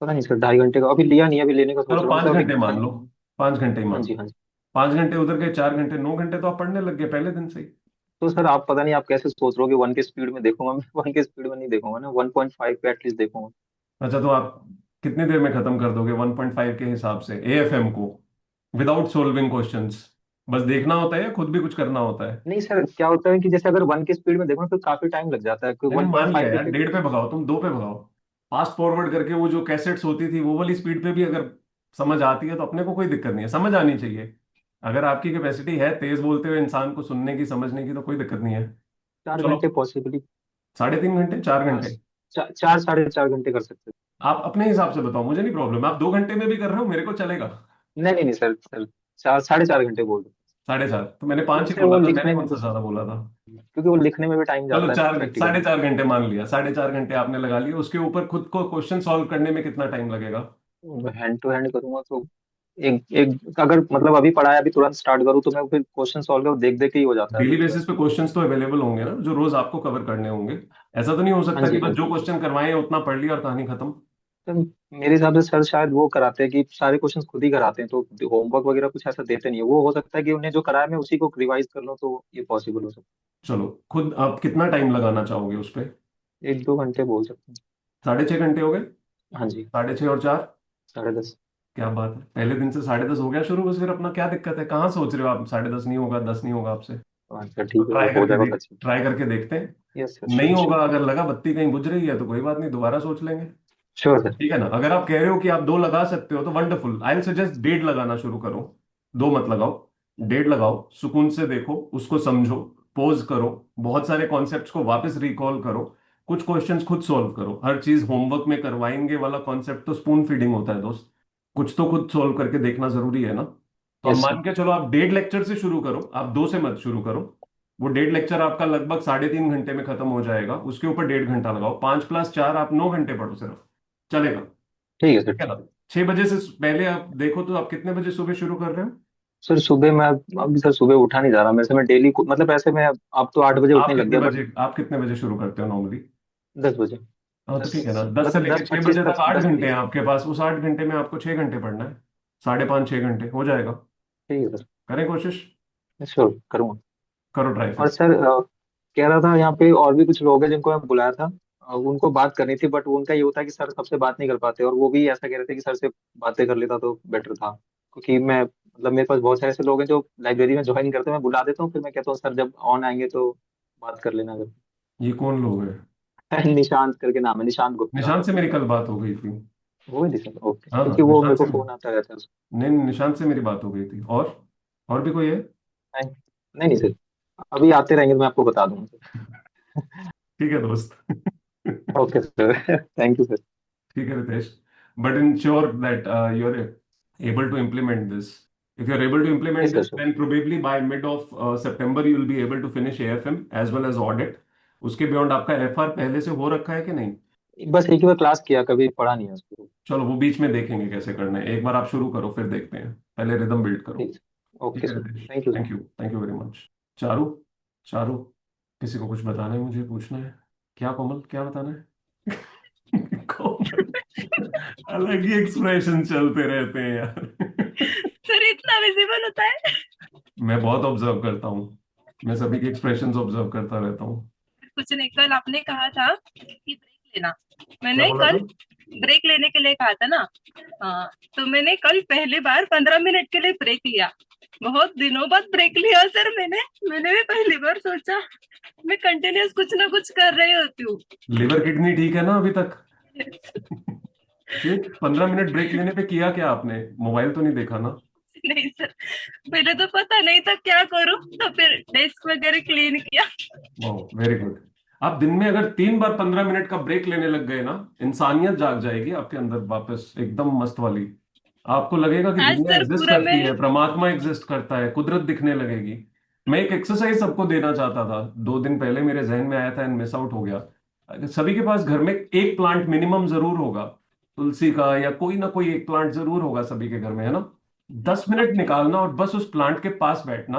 पता नहीं सर, 2.5 घंटे का अभी लिया नहीं, अभी लेने का सोच चलो रहा हूँ, 5 मतलब अभी घंटे मान लो, 5 घंटे ही हाँ मान जी, लो। हाँ जी। 5 घंटे उधर गए, 4 घंटे, 9 घंटे तो आप पढ़ने लग गए पहले दिन से ही। तो सर आप पता नहीं आप कैसे सोच रहे हो कि 1 के स्पीड में देखूंगा, मैं 1 के स्पीड में नहीं देखूंगा ना, 1.5 पे एटलीस्ट देखूंगा। अच्छा, तो आप कितनी देर में खत्म कर दोगे 1.5 के हिसाब से एएफएम को, विदाउट सोल्विंग क्वेश्चंस? बस देखना होता है या खुद भी कुछ करना होता है? नहीं सर, क्या होता है कि जैसे अगर 1 के स्पीड में देखो ना तो काफी टाइम लग जाता है, क्योंकि मैंने वन पॉइंट मान लिया फाइव पे यार, फिर 1.5 पे भगाओ, तुम 2 पे भगाओ। फास्ट फॉरवर्ड करके वो जो कैसेट्स होती थी वो वाली स्पीड पे भी अगर समझ आती है तो अपने को कोई दिक्कत नहीं है, समझ आनी चाहिए। अगर आपकी कैपेसिटी है तेज बोलते हुए इंसान को सुनने की, समझने की, तो कोई दिक्कत नहीं है। 4 घंटे चलो, पॉसिबली। 3.5 घंटे, 4 घंटे। 4 साढ़े 4 घंटे कर सकते आप अपने हिसाब से बताओ, मुझे नहीं प्रॉब्लम, आप 2 घंटे में भी कर रहे हो मेरे को चलेगा। हैं। नहीं नहीं नहीं सर, सर 4 साढ़े 4 घंटे बोल दो। 4.5, तो मैंने क्योंकि 5 ही सर बोला वो था, मैंने लिखने में कौन भी, सा ज्यादा बोला था? क्योंकि वो लिखने में भी टाइम चलो जाता है चार प्रैक्टिकल साढ़े में। चार घंटे मान लिया, 4.5 घंटे आपने लगा लिए, उसके ऊपर खुद को क्वेश्चन सॉल्व करने में कितना टाइम लगेगा? हैंड टू हैंड करूंगा तो एक एक अगर मतलब अभी पढ़ाया अभी तुरंत स्टार्ट करूँ तो मैं फिर क्वेश्चन सॉल्व देख देख के ही हो जाता है डेली फिर पूरा। बेसिस पे क्वेश्चंस तो अवेलेबल होंगे ना, जो रोज आपको कवर करने होंगे। ऐसा तो नहीं हो हाँ सकता कि जी, बस हाँ जी। जो क्वेश्चन करवाए उतना पढ़ लिया और कहानी खत्म। तो मेरे हिसाब से सर शायद वो कराते हैं कि सारे क्वेश्चंस खुद ही कराते हैं, तो होमवर्क वगैरह कुछ ऐसा देते नहीं है, वो हो सकता है कि उन्हें जो कराया मैं उसी को रिवाइज कर लूँ, तो ये पॉसिबल हो सकता चलो, खुद आप कितना टाइम लगाना चाहोगे उस पे? है। 1 2 घंटे बोल सकते 6.5 घंटे हो गए? हैं। हाँ जी। 6.5 और 4? 10:30। क्या बात है, पहले दिन से 10:30 हो गया शुरू, बस फिर अपना क्या दिक्कत है, कहाँ सोच रहे हो आप 10:30 नहीं होगा, 10 नहीं होगा आपसे? अच्छा तो ठीक है, अगर हो जाएगा तो अच्छा। ट्राई करके देखते हैं। यस सर, नहीं श्योर होगा, श्योर। अगर लगा बत्ती कहीं बुझ रही है तो कोई बात नहीं, दोबारा सोच लेंगे। Sure sir. ठीक है ना, अगर आप कह रहे हो कि आप 2 लगा सकते हो तो वंडरफुल, आई विल सजेस्ट 1.5 लगाना शुरू करो। 2 मत लगाओ, 1.5 लगाओ, सुकून से देखो, उसको समझो, पोज करो, बहुत सारे कॉन्सेप्ट्स को वापस रिकॉल करो, कुछ क्वेश्चंस खुद सॉल्व करो। हर चीज होमवर्क में करवाएंगे वाला कॉन्सेप्ट तो स्पून फीडिंग होता है दोस्त। कुछ तो खुद सॉल्व करके देखना जरूरी है ना। तो अब यस सर। मान के चलो, आप 1.5 लेक्चर से शुरू करो, आप 2 से मत शुरू करो। वो 1.5 लेक्चर आपका लगभग 3.5 घंटे में खत्म हो जाएगा, उसके ऊपर 1.5 घंटा लगाओ, 5 + 4 आप 9 घंटे पढ़ो सिर्फ, चलेगा। ठीक है सर। क्या लगा? 6 बजे से पहले आप देखो तो आप कितने बजे सुबह शुरू कर रहे हो? सर सुबह मैं अभी सर सुबह उठा नहीं जा रहा मेरे से, मैं डेली मतलब ऐसे मैं अब तो 8 बजे उठने लग गया, बट आप कितने बजे शुरू करते हो नॉर्मली? 10 बजे। हाँ, तो दस ठीक है ना, 10 से मतलब लेके दस 6 बजे पच्चीस तक तक, 8 घंटे हैं 10:30। आपके पास। उस 8 घंटे में आपको 6 घंटे पढ़ना है। 5.5 6 घंटे हो जाएगा। ठीक है करें कोशिश। सर, श्योर करूँगा। करो ट्राई और फिर। सर कह रहा था यहाँ पे और भी कुछ लोग हैं जिनको मैं बुलाया था, उनको बात करनी थी, बट उनका ये होता है कि सर सबसे बात नहीं कर पाते, और वो भी ऐसा कह रहे थे कि सर से बातें कर लेता तो बेटर था, क्योंकि मैं मतलब मेरे पास बहुत सारे ऐसे लोग हैं जो लाइब्रेरी में ज्वाइन करते हैं, मैं बुला देता हूँ, फिर मैं कहता हूँ सर जब ऑन आएंगे तो बात कर लेना अगर। ये कौन लोग हैं? निशांत करके नाम है, निशांत गुप्ता। निशांत से मेरी कल बात हो गई थी। वो ही सर, ओके, हाँ हाँ, क्योंकि वो मेरे निशांत को से। फोन आता रहता है उसका। नहीं नहीं, निशांत से मेरी बात हो गई थी। और भी कोई है? नहीं नहीं नहीं सर, अभी आते रहेंगे तो मैं आपको बता दूंगा ठीक है दोस्त। Sir. Okay sir. Thank you sir. ठीक है Ritesh, but ensure that you're able to implement this. If you're able to implement yes this, sir. then probably by mid of September you will be able to finish AFM as well as audit. उसके बियॉन्ड आपका FR पहले से हो रखा है कि नहीं? बस एक ही बार क्लास किया, कभी पढ़ा नहीं है उसको। चलो वो बीच में देखेंगे कैसे करना है, एक बार आप शुरू करो फिर देखते हैं, पहले रिदम बिल्ड करो। ठीक है, ठीक ओके है sir, Ritesh, thank you sir. Thank you very much. Charu, Charu, किसी को कुछ बताना है, मुझे पूछना है। क्या कोमल, क्या बताना है? कोमल, अलग ही एक्सप्रेशन चलते रहते हैं यार। सर इतना विजिबल होता है? मैं बहुत ऑब्जर्व करता हूँ, मैं सभी के एक्सप्रेशंस ऑब्जर्व करता रहता हूँ। कुछ नहीं, कल आपने कहा था कि ब्रेक लेना। क्या मैंने बोला कल था? ब्रेक लेने के लिए कहा था ना। हाँ, तो मैंने कल पहली बार 15 मिनट के लिए ब्रेक लिया। बहुत दिनों बाद ब्रेक लिया सर मैंने। मैंने भी पहली बार सोचा मैं कंटिन्यूस कुछ ना कुछ कर रही होती हूँ। लिवर किडनी ठीक है ना अभी तक? फिर 15 मिनट ब्रेक लेने पे किया क्या आपने? मोबाइल तो नहीं देखा ना? नहीं सर, पहले तो पता नहीं था क्या करूँ, तो फिर डेस्क वगैरह क्लीन किया। वाह, वेरी गुड। आप दिन में अगर 3 बार 15 मिनट का ब्रेक लेने लग गए ना, इंसानियत जाग जाएगी आपके अंदर वापस एकदम मस्त वाली। आपको लगेगा कि आज दुनिया सर एग्जिस्ट पूरा करती मैं है, परमात्मा एग्जिस्ट करता है, कुदरत दिखने लगेगी। मैं एक एक्सरसाइज सबको देना चाहता था, 2 दिन पहले मेरे जहन में आया था एंड मिस आउट हो गया। सभी के पास घर में एक प्लांट मिनिमम जरूर होगा, तुलसी का या कोई ना कोई एक प्लांट जरूर होगा सभी के घर में, है ना? 10 मिनट निकालना और बस उस प्लांट के पास बैठना,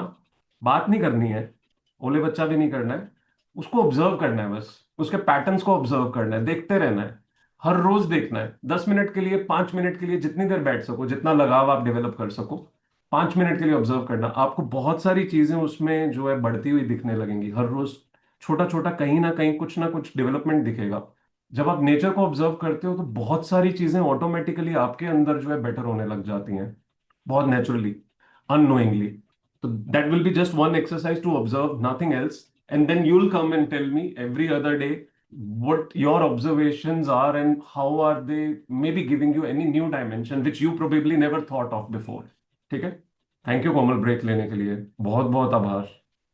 बात नहीं करनी है, ओले बच्चा भी नहीं करना है, उसको ऑब्जर्व करना है, बस उसके पैटर्न्स को ऑब्जर्व करना है, देखते रहना है। हर रोज देखना है, 10 मिनट के लिए, 5 मिनट के लिए, जितनी देर बैठ सको, जितना लगाव आप डेवलप कर सको, 5 मिनट के लिए ऑब्जर्व करना। आपको बहुत सारी चीजें उसमें जो है बढ़ती हुई दिखने लगेंगी हर रोज। छोटा छोटा कहीं ना कुछ डेवलपमेंट दिखेगा। जब आप नेचर को ऑब्जर्व करते हो तो बहुत सारी चीजें ऑटोमेटिकली आपके अंदर जो है बेटर होने लग जाती हैं, बहुत naturally, unknowingly. So that will be just one exercise to observe, nothing else. And then you'll come and tell me every other day what your observations are and how are they maybe giving you any new dimension which you probably never thought of before. ठीक है? थैंक यू कोमल, ब्रेक लेने के लिए बहुत बहुत आभार।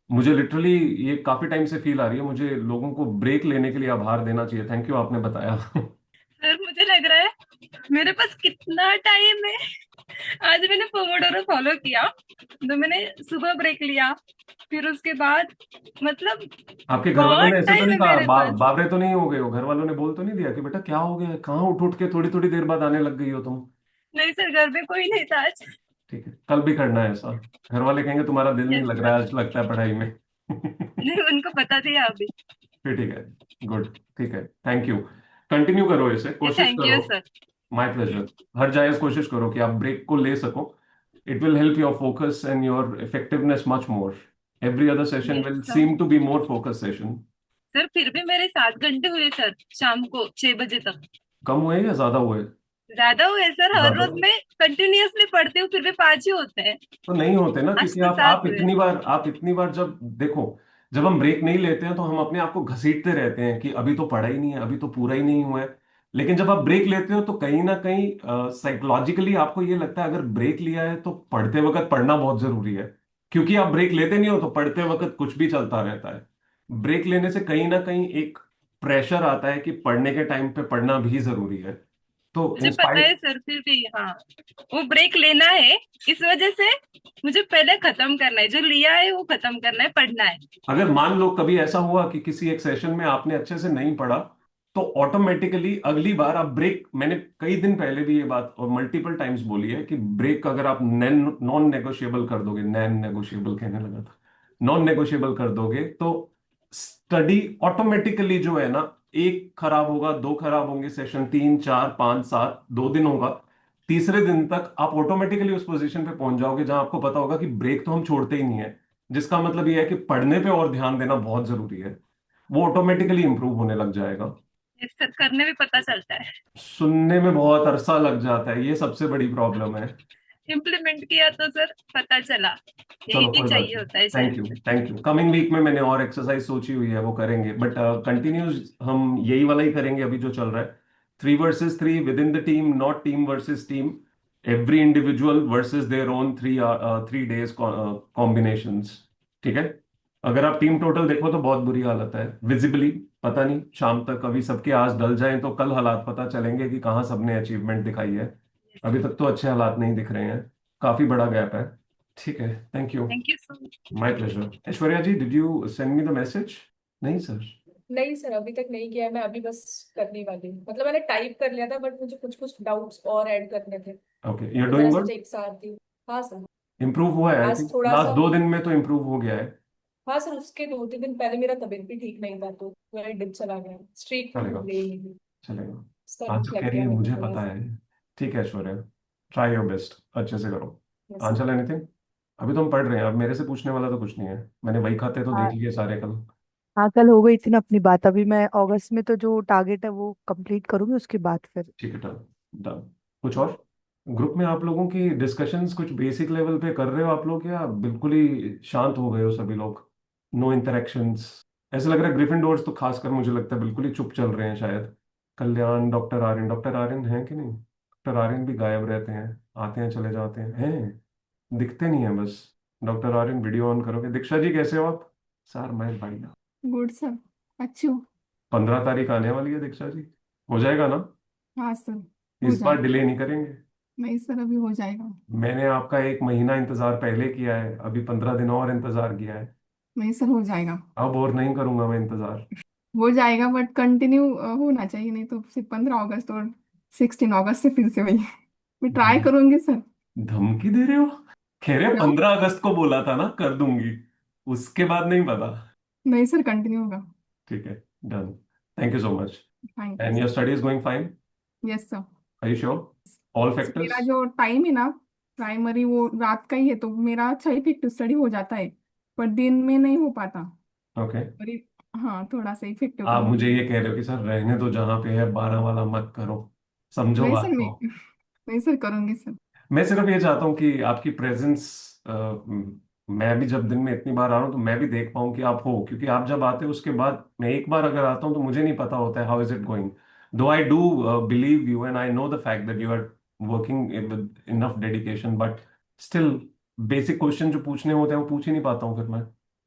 मुझे लिटरली ये काफी टाइम से फील आ रही है, मुझे लोगों को ब्रेक लेने के लिए आभार देना चाहिए। थैंक यू, आपने बताया। सर मुझे लग रहा है मेरे पास कितना टाइम है। आज मैंने पोमोडोरो फॉलो किया, तो मैंने सुबह ब्रेक लिया, फिर उसके बाद मतलब आपके घर वालों बहुत ने ऐसे तो टाइम नहीं है कहा, मेरे पास। बावरे तो नहीं हो गए हो? घर वालों ने बोल तो नहीं दिया कि बेटा क्या हो गया है, कहाँ उठ उठ के थोड़ी थोड़ी देर बाद आने लग गई हो तुम? नहीं सर, घर में कोई नहीं था आज। ठीक है, कल भी करना है ऐसा। घर वाले कहेंगे तुम्हारा दिल नहीं यस लग रहा सर। है आज, लगता है पढ़ाई में। नहीं, उनको बता दिया अभी। फिर ठीक है, गुड, ठीक है, थैंक यू। कंटिन्यू करो, इसे कोशिश थैंक करो। You sir. My pleasure. हर जायज कोशिश करो कि आप ब्रेक को ले सको। It will help your focus and your effectiveness much more. Every other session yes will sir. Seem to be more focus session. Sir फिर भी मेरे 7 घंटे हुए सर, शाम को 6 बजे तक। कम हुए या ज्यादा हुए? ज्यादा हुए सर, हर ज्यादा। रोज मैं कंटिन्यूअसली पढ़ती हूँ, फिर भी 5 ही होते हैं। तो नहीं होते ना, आज क्योंकि तो आप 7 हुए। इतनी बार जब देखो, जब हम ब्रेक नहीं लेते हैं तो हम अपने आप को घसीटते रहते हैं कि अभी तो पढ़ा ही नहीं है, अभी तो पूरा ही नहीं हुआ है। लेकिन जब आप ब्रेक लेते हो तो कहीं ना कहीं साइकोलॉजिकली आपको ये लगता है अगर ब्रेक लिया है तो पढ़ते वक्त पढ़ना बहुत जरूरी है। क्योंकि आप ब्रेक लेते नहीं हो तो पढ़ते वक्त कुछ भी चलता रहता है। ब्रेक लेने से कहीं ना कहीं एक प्रेशर आता है कि पढ़ने के टाइम पे पढ़ना भी जरूरी है। तो मुझे पता इंस्पायर्ड, है सर, फिर भी हाँ, वो ब्रेक लेना है। इस वजह से मुझे पहले खत्म करना है, जो लिया है वो खत्म करना है, पढ़ना है। अगर मान लो कभी ऐसा हुआ कि किसी एक सेशन में आपने अच्छे से नहीं पढ़ा, तो ऑटोमेटिकली अगली बार आप ब्रेक, मैंने कई दिन पहले भी ये बात और मल्टीपल टाइम्स बोली है कि ब्रेक अगर आप नॉन नेगोशिएबल कर दोगे, नॉन नेगोशिएबल कहने लगा था, नॉन नेगोशिएबल कर दोगे, तो स्टडी ऑटोमेटिकली जो है ना, एक खराब होगा, दो खराब होंगे सेशन, तीन, चार, पांच, सात, 2 दिन होगा, तीसरे दिन तक आप ऑटोमेटिकली उस पोजीशन पे पहुंच जाओगे जहां आपको पता होगा कि ब्रेक तो हम छोड़ते ही नहीं है, जिसका मतलब ये है कि पढ़ने पे और ध्यान देना बहुत जरूरी है। वो ऑटोमेटिकली इंप्रूव होने लग जाएगा। ये सर करने में पता चलता है। सुनने में बहुत अरसा लग जाता है, ये सबसे बड़ी प्रॉब्लम है। इम्प्लीमेंट किया तो सर पता चला, चलो यही कोई बात चाहिए नहीं, होता है थैंक यू, शायद। Thank you. कमिंग वीक में मैंने और एक्सरसाइज सोची हुई है, वो करेंगे, बट कंटिन्यूज हम यही वाला ही करेंगे अभी जो चल रहा है। 3 versus 3 with in the team, not team versus team, every individual versus their own 3 days combinations. ठीक है। अगर आप टीम टोटल देखो तो बहुत बुरी हालत है विजिबली। पता नहीं शाम तक अभी सबके आज डल जाएं तो कल हालात पता चलेंगे कि कहाँ सबने अचीवमेंट दिखाई है। अभी तक तो अच्छे हालात नहीं दिख रहे हैं, काफी बड़ा गैप है। ठीक है, thank you. Thank you so much. My pleasure. Aishwarya ji, did you send me the message? नहीं सर। नहीं सर, अभी तक नहीं किया है। मैं अभी बस करने वाली हूँ। मतलब मैंने टाइप कर लिया था, बट मुझे कुछ कुछ डाउट्स और ऐड करने थे, ओके, यू आर तो डूइंग मैंने गुड। सोचा एक साथ दी। हाँ सर। इम्प्रूव हुआ है आई आज थिंक, थोड़ा लास्ट सा। 2 दिन में तो इम्प्रूव हो गया है। हाँ सर, उसके 2-3 दिन पहले मेरा तबीयत भी ठीक नहीं था, तो मेरा डिप चला गया। स्ट्रीक तो चलेगा, टूट गई नहीं थी। चलेगा। उसका आज लुक जो कह लग रही गया है मेरे को मुझे थोड़ा पता सा। है। ठीक है ऐश्वर्या, ट्राई योर बेस्ट, अच्छे से करो। Yes sir. आंचल एनीथिंग? अभी तो हम पढ़ रहे हैं, अब मेरे से पूछने वाला तो कुछ नहीं है, मैंने वही खाते तो देख हाँ। लिए सारे कल। हाँ, कल हो गई थी ना अपनी बात। अभी मैं अगस्त में तो जो टारगेट है वो कंप्लीट करूंगी, उसके बाद फिर। ठीक है, डन, डन। कुछ और? ग्रुप में आप लोगों की डिस्कशंस कुछ बेसिक लेवल पे कर रहे हो आप लोग, या बिल्कुल ही शांत हो गए हो सभी लोग? No interactions? ऐसा लग रहा है ग्रिफिंडोर्स तो खासकर मुझे लगता है बिल्कुल ही चुप चल रहे हैं शायद। कल्याण, डॉक्टर आर्यन हैं कि नहीं? डॉक्टर आर्यन भी गायब रहते हैं, आते हैं चले जाते हैं, दिखते नहीं है बस। डॉक्टर आर्यन वीडियो ऑन करोगे? दीक्षा जी कैसे हो आप? सर मैं बढ़िया। Good sir. अच्छी हूँ। 15 तारीख आने वाली है दीक्षा जी, हो जाएगा ना? हाँ सर, हो इस बार जाएगा। डिले नहीं करेंगे। नहीं सर, अभी हो जाएगा। मैंने आपका 1 महीना इंतजार पहले किया है, अभी 15 दिन और इंतजार किया है। नहीं सर, हो जाएगा। अब और नहीं करूंगा मैं इंतजार। हो जाएगा, बट कंटिन्यू होना चाहिए, नहीं तो फिर 15 अगस्त और 16 अगस्त से फिर से वही। मैं ट्राई धम- करूंगी सर। धमकी दे रहे हो? कह रहे क्या? 15 अगस्त को बोला था ना कर दूंगी, उसके बाद नहीं पता। नहीं सर, कंटिन्यू होगा। ठीक है, done. Thank you so much. Thank you and your sir. Study is going fine? Yes sir. Are you sure? All मेरा फैक्टर्स? जो टाइम है ना, प्राइमरी वो रात का ही है, तो मेरा अच्छा इफेक्टिव स्टडी हो जाता है, पर दिन में नहीं हो पाता। ओके। और हाँ, थोड़ा सा इफेक्टिव आप करना मुझे पड़ता ये कह रहे हो कि सर रहने दो जहां पे है, 12 वाला मत करो, है। समझो नहीं बात सर, को। नहीं सर, करूंगी सर। मैं सिर्फ ये चाहता हूँ कि आपकी प्रेजेंस, मैं भी जब दिन में इतनी बार आ रहा हूँ तो मैं भी देख पाऊँ कि आप हो, क्योंकि आप जब आते हो उसके बाद मैं एक बार अगर आता हूँ तो मुझे नहीं पता होता है how is it going. Though I do believe you and I know the fact that you are working with enough dedication, but still basic question जो पूछने होते हैं वो पूछ ही नहीं पाता हूँ फिर मैं।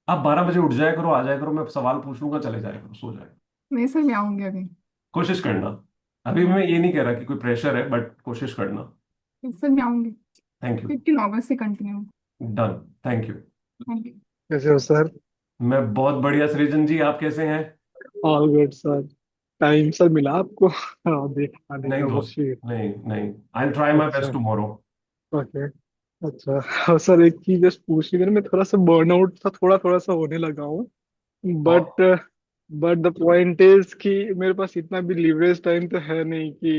आप 12 बजे उठ जाया करो, आ जाया करो, मैं सवाल पूछ लूंगा, चले जाया करो, सो जाए। नहीं सर, मैं आऊंगी अभी। कोशिश करना। अभी हाँ मैं ये नहीं कह रहा कि कोई प्रेशर है, बट कोशिश करना। सर, मैं आऊंगी। Thank you. 15 अगस्त से continue. Done. Thank you. Thank you. कैसे हो सर? मैं बहुत बढ़िया सृजन जी, आप कैसे हैं? All good sir. Time sir मिला आपको? हाँ, देख आने नहीं का वो दोस्त, फिर। नहीं नहीं, आई ट्राई माई बेस्ट अच्छा। टुमारो। ओके। अच्छा। हाँ सर, एक चीज जस्ट पूछनी थी। मैं थोड़ा सा बर्नआउट सा थोड़ा थोड़ा सा होने लगा हूँ। But but the point is कि मेरे पास इतना भी लीवरेज टाइम तो है नहीं कि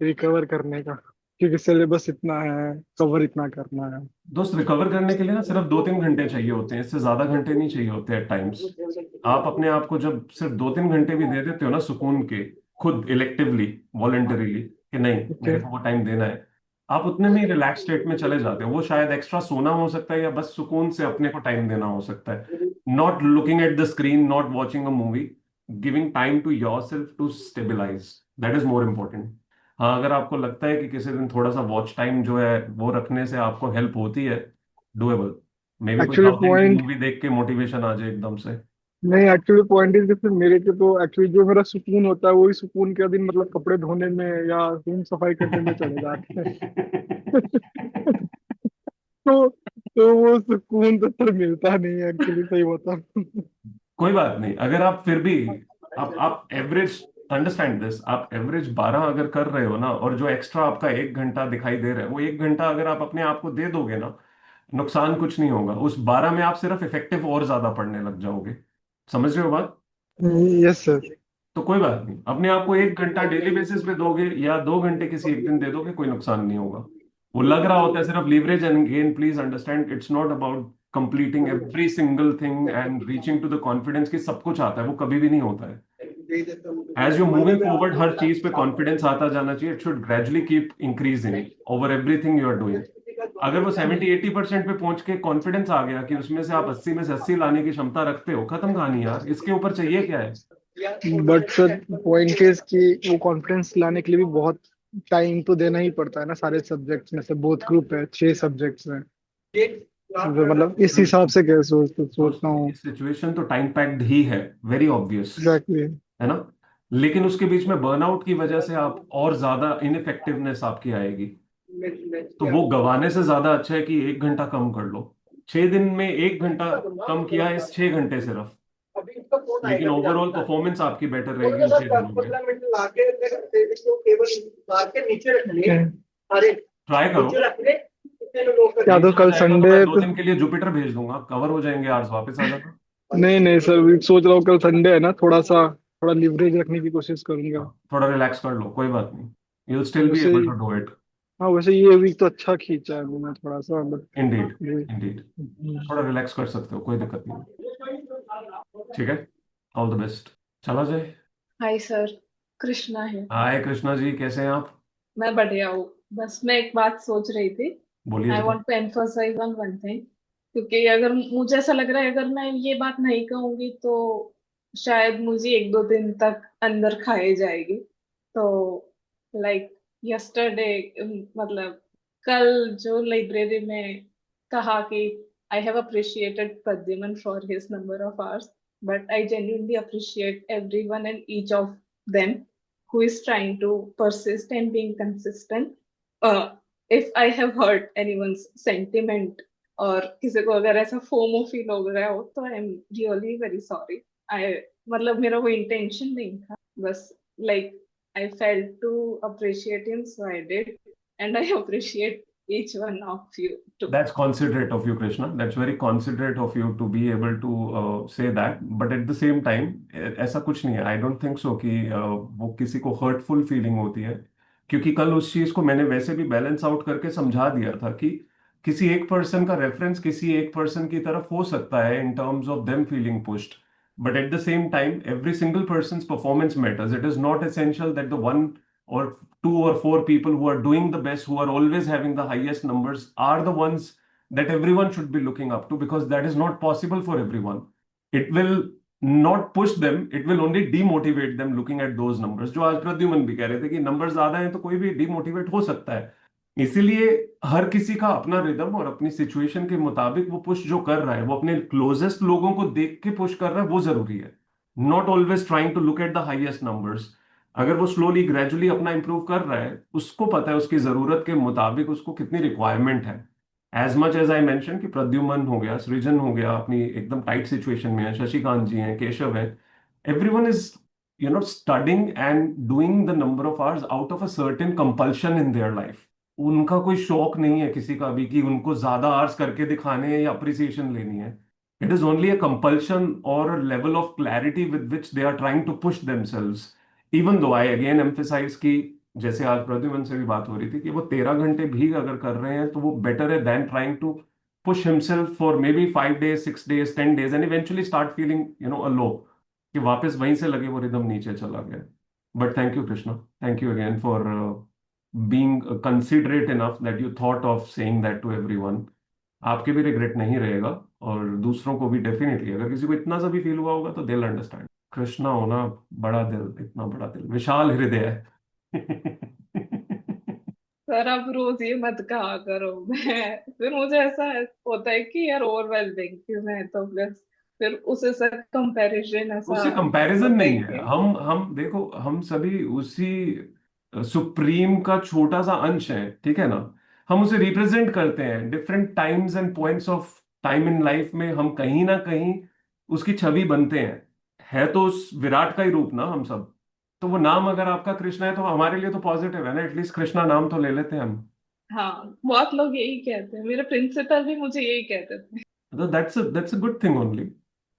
रिकवर करने का, क्योंकि सिलेबस इतना है, कवर इतना करना है। दोस्त, रिकवर करने के लिए ना सिर्फ 2-3 घंटे चाहिए होते हैं, इससे ज्यादा घंटे नहीं चाहिए होते एट टाइम्स। आप अपने आप को जब सिर्फ 2-3 घंटे भी दे देते हो ना सुकून के, खुद इलेक्टिवली, वॉलेंटरीली, कि नहीं ओके। मेरे को वो टाइम देना है, आप उतने में ही रिलैक्स स्टेट में चले जाते हो। वो शायद एक्स्ट्रा सोना हो सकता है या बस सुकून से अपने को टाइम देना हो सकता है। Not looking at the screen, not watching a movie, giving time to yourself to stabilise, that is more important. हाँ, अगर आपको लगता है कि किसी दिन थोड़ा सा वॉच टाइम जो है वो रखने से आपको हेल्प होती है, डुएबल। मे बी कोई actually south Indian point movie देख के मोटिवेशन आ जाए एकदम से। नहीं, एक्चुअली पॉइंट इज कि मेरे के तो एक्चुअली जो मेरा सुकून होता है वही सुकून के दिन मतलब कपड़े धोने में या रूम सफाई करने में चले जाते हैं। तो वो सुकून तो सर मिलता नहीं है एक्चुअली, सही बताऊं। कोई बात नहीं, अगर आप फिर भी आप एवरेज अंडरस्टैंड दिस, आप एवरेज 12 अगर कर रहे हो ना, और जो एक्स्ट्रा आपका 1 घंटा दिखाई दे रहा है, वो 1 घंटा अगर आप अपने आप को दे दोगे ना, नुकसान कुछ नहीं होगा। उस 12 में आप सिर्फ इफेक्टिव और ज्यादा पढ़ने लग जाओगे। समझ रहे हो बात? Yes sir. तो कोई बात नहीं, अपने आप को 1 घंटा डेली बेसिस पे दोगे या 2 घंटे किसी एक दिन दे दोगे, कोई नुकसान नहीं होगा। वो लग रहा होता है सिर्फ leverage and gain, please understand it's not about completing every single thing and reaching to the confidence कि सब कुछ आता है, वो कभी भी नहीं होता है। एज यू मूविंग फॉरवर्ड, हर चीज पे कॉन्फिडेंस आता जाना चाहिए। It should gradually keep increasing over everything you are doing. अगर वो 70-80% पे पहुंच के कॉन्फिडेंस आ गया कि उसमें से आप 80 में से 80 लाने की क्षमता रखते हो, खत्म कहानी यार, इसके ऊपर चाहिए क्या है? बट सर पॉइंट इज कि वो कॉन्फिडेंस लाने के लिए भी बहुत टाइम तो देना ही पड़ता है ना, सारे सब्जेक्ट्स में से बहुत ग्रुप है, 6 सब्जेक्ट्स हैं। तो मतलब इस हिसाब से क्या सोचता दोस्तों, हूँ। ये सिचुएशन तो टाइम पैक्ड ही है, वेरी ऑब्वियस, एग्जैक्टली। है ना? लेकिन उसके बीच में बर्नआउट की वजह से आप और ज्यादा इनइफेक्टिवनेस आपकी आएगी। तो वो गंवाने से ज्यादा अच्छा है कि 1 घंटा कम कर लो। 6 दिन में 1 घंटा कम किया है, इस 6 घंटे सिर्फ, लेकिन ओवरऑल परफॉर्मेंस आपकी बेटर रहेगी उन 6 दिनों में। ट्राई करो। क्या नहीं तो समझ कल आएगा तो संडे मैं है 2 दिन के लिए जुपिटर भेज दूंगा, कवर हो जाएंगे आर्स, वापस आ जाना। नहीं नहीं सर, सोच रहा हूँ कल संडे है ना, थोड़ा लिवरेज रखने की कोशिश करूंगा। हाँ, थोड़ा रिलैक्स कर लो, कोई बात नहीं, यू विल स्टिल बी वैसे एबल टू डू इट। हाँ, वैसे ये वीक तो अच्छा खींचा है मैंने थोड़ा सा, बट इंडीड, इंडीड, थोड़ा रिलैक्स कर सकते हो, कोई दिक्कत नहीं। ठीक है, ऑल द बेस्ट। चला जाए। हाय सर, कृष्णा है। हाय कृष्णा जी, कैसे हैं आप? मैं बढ़िया हूँ। बस मैं एक बात सोच रही थी। बोलिए आई जरा। Want to emphasise on one thing. क्योंकि अगर मुझे ऐसा लग रहा है, अगर मैं ये बात नहीं कहूंगी तो शायद मुझे 1-2 दिन तक अंदर खाए जाएगी। तो लाइक यस्टरडे, मतलब कल जो लाइब्रेरी में कहा कि I have appreciated Pradyuman for his number of hours, but I genuinely appreciate everyone and each of them who is trying to persist and being consistent. If I have hurt anyone's sentiment और किसी को अगर ऐसा फोमो फील हो गया हो, तो I am really very sorry. I मतलब मेरा वो इंटेंशन नहीं था, बस like I felt to appreciate him, so I did, and I appreciate each one of you too. That's considerate of you, Krishna. That's very considerate of you to be able to say that. But at the same time, ऐसा कुछ नहीं है। I don't think so कि वो किसी को hurtful feeling होती है, क्योंकि कल उस चीज को मैंने वैसे भी बैलेंस आउट करके समझा दिया था कि किसी एक पर्सन का रेफरेंस किसी एक पर्सन की तरफ हो सकता है in terms of them feeling pushed. But at the same time, every single person's performance matters. It is not essential that the one or 2 or 4 people who are doing the best, who are always having the highest numbers, are the ones that everyone should be looking up to, because that is not possible for everyone. It will not push them, it will only demotivate them looking at those numbers. जो आज प्रद्युमन भी कह रहे थे कि नंबर ज्यादा हैं तो कोई भी डिमोटिवेट हो सकता है। इसीलिए हर किसी का अपना रिदम और अपनी सिचुएशन के मुताबिक वो पुश जो कर रहा है, वो अपने क्लोजेस्ट लोगों को देख के पुश कर रहा है, वो जरूरी है। Not always trying to look at the highest numbers. अगर वो स्लोली ग्रेजुअली अपना इंप्रूव कर रहा है, उसको पता है उसकी जरूरत के मुताबिक उसको कितनी रिक्वायरमेंट है। As much as I mention कि प्रद्युमन हो गया, सृजन हो गया, अपनी एकदम टाइट सिचुएशन में है, शशिकांत जी हैं, केशव है, everyone is studying and doing the number of hours out of a certain compulsion in their life. उनका कोई शौक नहीं है किसी का भी कि उनको ज्यादा आवर्स करके दिखाने हैं या अप्रिसिएशन लेनी है। It is only a compulsion और level of clarity with which they are trying to push themselves. Even though I again emphasise की, जैसे आज प्रद्युमन से भी बात हो रही थी, कि वो 13 घंटे भी अगर कर रहे हैं तो वो बेटर है than trying to push himself for maybe 5 days, 6 days, 10 days and eventually start feeling a low, कि वापस वहीं से लगे वो रिदम नीचे चला गया। But thank you Krishna, thank you again for being considerate enough that you thought of saying that to everyone. आपके भी रिग्रेट नहीं रहेगा, और दूसरों को भी डेफिनेटली, अगर किसी को इतना सा भी फील हुआ होगा तो दे अंडरस्टैंड। कृष्णा होना बड़ा दिल, इतना बड़ा दिल, विशाल हृदय है। सर आप रोज ये मत कहा करो। मैं फिर मुझे ऐसा होता है कि यार ओवरवेलमिंग कि मैं तो बस फिर उसे सर कंपैरिजन ऐसा उससे कंपैरिजन होता है नहीं है। कि हम देखो, हम सभी उसी सुप्रीम का छोटा सा अंश है, ठीक है ना। हम उसे रिप्रेजेंट करते हैं different times and points of time in life में, हम कहीं ना कहीं उसकी छवि बनते हैं। है तो उस विराट का ही रूप ना हम सब। तो वो नाम अगर आपका कृष्णा है तो हमारे लिए तो पॉजिटिव है ना, एटलीस्ट कृष्णा नाम तो ले लेते हैं हम। हाँ, बहुत लोग यही कहते हैं, मेरे प्रिंसिपल भी मुझे यही कहते थे। तो that's a good thing only.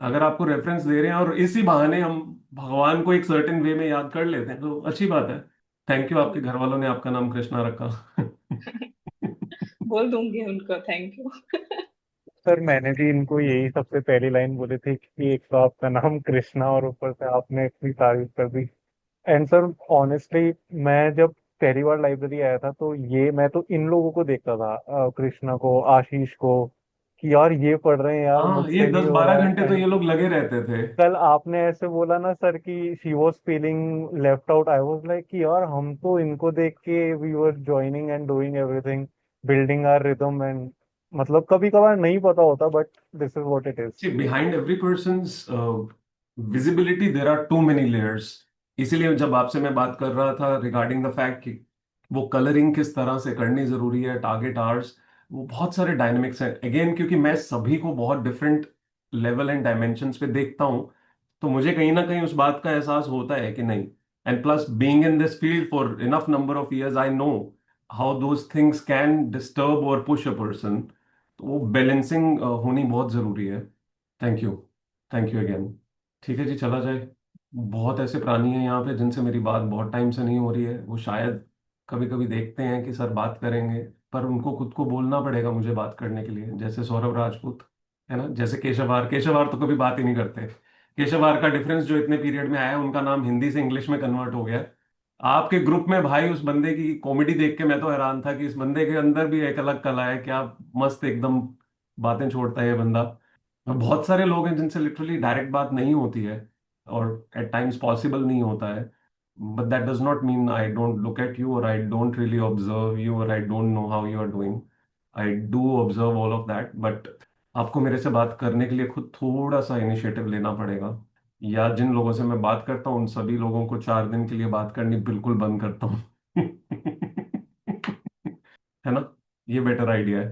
अगर आपको रेफरेंस दे रहे हैं और इसी बहाने हम भगवान को एक सर्टेन वे में याद कर लेते हैं तो अच्छी बात है। थैंक यू, आपके घर वालों ने आपका नाम कृष्णा रखा। बोल दूंगी उनको थैंक यू। सर मैंने भी इनको यही सबसे पहली लाइन बोली थी कि एक तो आपका नाम कृष्णा और ऊपर से आपने इतनी तारीफ कर दी। एंड सर ऑनेस्टली मैं जब पहली बार लाइब्रेरी आया था तो ये मैं तो इन लोगों को देखता था, कृष्णा को, आशीष को, कि यार ये पढ़ रहे हैं यार, हाँ, ये मुझसे नहीं दस हो बारह रहा घंटे है। तो एंड ये लोग लगे रहते थे। कल आपने ऐसे बोला ना सर कि she was feeling left out, I was like कि यार हम तो इनको देख के we were joining and doing everything, building our rhythm. And मतलब कभी कभार नहीं पता होता, but this is what it is. See, behind every person's visibility there are too many layers। इसीलिए जब आपसे मैं बात कर रहा था रिगार्डिंग द फैक्ट कि वो कलरिंग किस तरह से करनी जरूरी है, टारगेट आवर्स, वो बहुत सारे डायनेमिक्स हैं अगेन, क्योंकि मैं सभी को बहुत डिफरेंट लेवल एंड डायमेंशंस पे देखता हूँ। तो मुझे कहीं ना कहीं उस बात का एहसास होता है कि नहीं। And plus being in this field for enough number of years, I know how those things can disturb और पुश अ पर्सन। तो वो बैलेंसिंग होनी बहुत जरूरी है। Thank you, thank you again. ठीक है जी, चला जाए। बहुत ऐसे प्राणी हैं यहाँ पे जिनसे मेरी बात बहुत टाइम से नहीं हो रही है। वो शायद कभी कभी देखते हैं कि सर बात करेंगे, पर उनको खुद को बोलना पड़ेगा मुझे बात करने के लिए, जैसे सौरभ राजपूत, है ना, जैसे केशव आर। केशव आर तो कभी बात ही नहीं करते। केशव आर का डिफरेंस जो इतने पीरियड में आया, उनका नाम हिंदी से इंग्लिश में कन्वर्ट हो गया। आपके ग्रुप में भाई उस बंदे की कॉमेडी देख के मैं तो हैरान था कि इस बंदे के अंदर भी एक अलग कला है, क्या मस्त एकदम बातें छोड़ता है ये बंदा। और बहुत सारे लोग हैं जिनसे लिटरली डायरेक्ट बात नहीं होती है और एट टाइम्स पॉसिबल नहीं होता है। But that does not mean I don't look at you और I don't really observe you और I don't know how you are doing. I do observe all of that, but आपको मेरे से बात करने के लिए खुद थोड़ा सा इनिशिएटिव लेना पड़ेगा। या जिन लोगों से मैं बात करता हूँ उन सभी लोगों को 4 दिन के लिए बात करनी बिल्कुल बंद करता हूँ। है ना, ये बेटर आइडिया है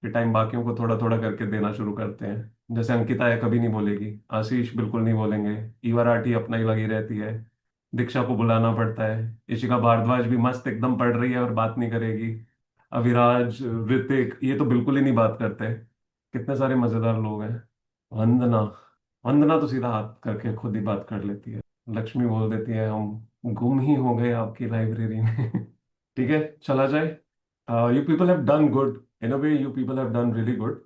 कि टाइम बाकियों को थोड़ा थोड़ा करके देना शुरू करते हैं। जैसे अंकिता है, कभी नहीं बोलेगी। आशीष बिल्कुल नहीं बोलेंगे। ईवा राठी अपना ही लगी रहती है। दीक्षा को बुलाना पड़ता है। इशिका भारद्वाज भी मस्त एकदम पढ़ रही है और बात नहीं करेगी। अविराज, ऋतिक, ये तो बिल्कुल ही नहीं बात करते। कितने सारे मजेदार लोग हैं। वंदना, वंदना तो सीधा हाथ करके खुद ही बात कर लेती है। लक्ष्मी बोल देती है हम गुम ही हो गए आपकी लाइब्रेरी में। ठीक है, चला जाए। You people have done good. In a way, you people have done really good.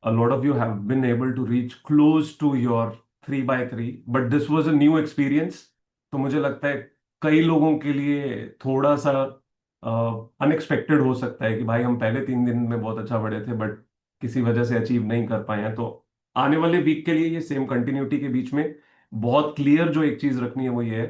A lot of you have been able to reach close to your 3 by 3, but this was a new experience. तो मुझे लगता है कई लोगों के लिए थोड़ा सा अनएक्सपेक्टेड हो सकता है कि भाई हम पहले 3 दिन में बहुत अच्छा पढ़े थे बट किसी वजह से अचीव नहीं कर पाए हैं। तो आने वाले वीक के लिए ये सेम कंटिन्यूटी के बीच में बहुत क्लियर जो एक चीज रखनी है वो ये है,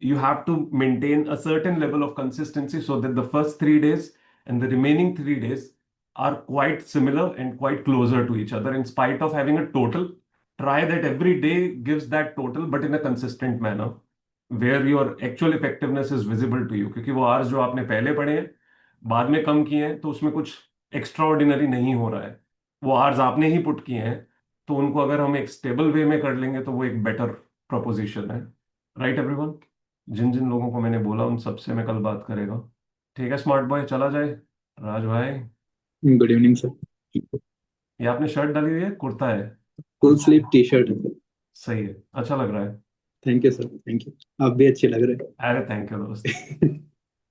you have to maintain a certain level of consistency so that the first 3 days and the remaining 3 days are quite similar and quite closer to each other. In spite of having a total, try that every day gives that total, but in a consistent manner where your actual effectiveness is visible to you। क्योंकि वो आवर्स जो आपने पहले पढ़े हैं, बाद में कम किए हैं, तो उसमें कुछ एक्स्ट्रा ऑर्डिनरी नहीं हो रहा है। वो आवर्स आपने ही पुट किए हैं, तो उनको अगर हम एक स्टेबल वे में कर लेंगे तो वो एक बेटर प्रोपोजिशन है। Right everyone. जिन जिन लोगों को मैंने बोला उन सबसे मैं कल बात करेगा। ठीक है स्मार्ट बॉय, चला जाए। राज भाई, गुड इवनिंग सर। ये आपने शर्ट डाली हुई है, कुर्ता है? फुल स्लीव टी शर्ट है सर। सही है, अच्छा लग रहा है। Thank you sir, thank you. आप भी अच्छे लग रहे अरे थैंक यू दोस्त। हैं।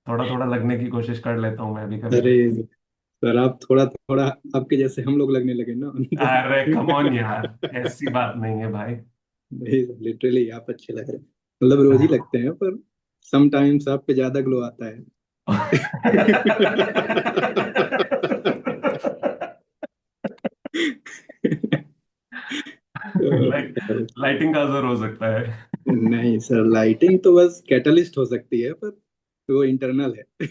थोड़ा थोड़ा लगने की कोशिश कर लेता हूँ मैं भी कभी अरे कभी। सर, आप थोड़ा थोड़ा आपके जैसे हम लोग लगने लगे ना। अरे कम ऑन यार, ऐसी बात नहीं है भाई। नहीं, लिटरली आप अच्छे लग रहे हैं। मतलब रोज ही लगते हैं, पर समटाइम्स आप पे ज्यादा ग्लो आता है। लाइट तो, लाइटिंग का असर हो सकता है। नहीं सर, लाइटिंग तो बस कैटलिस्ट हो सकती है, पर वो इंटरनल है।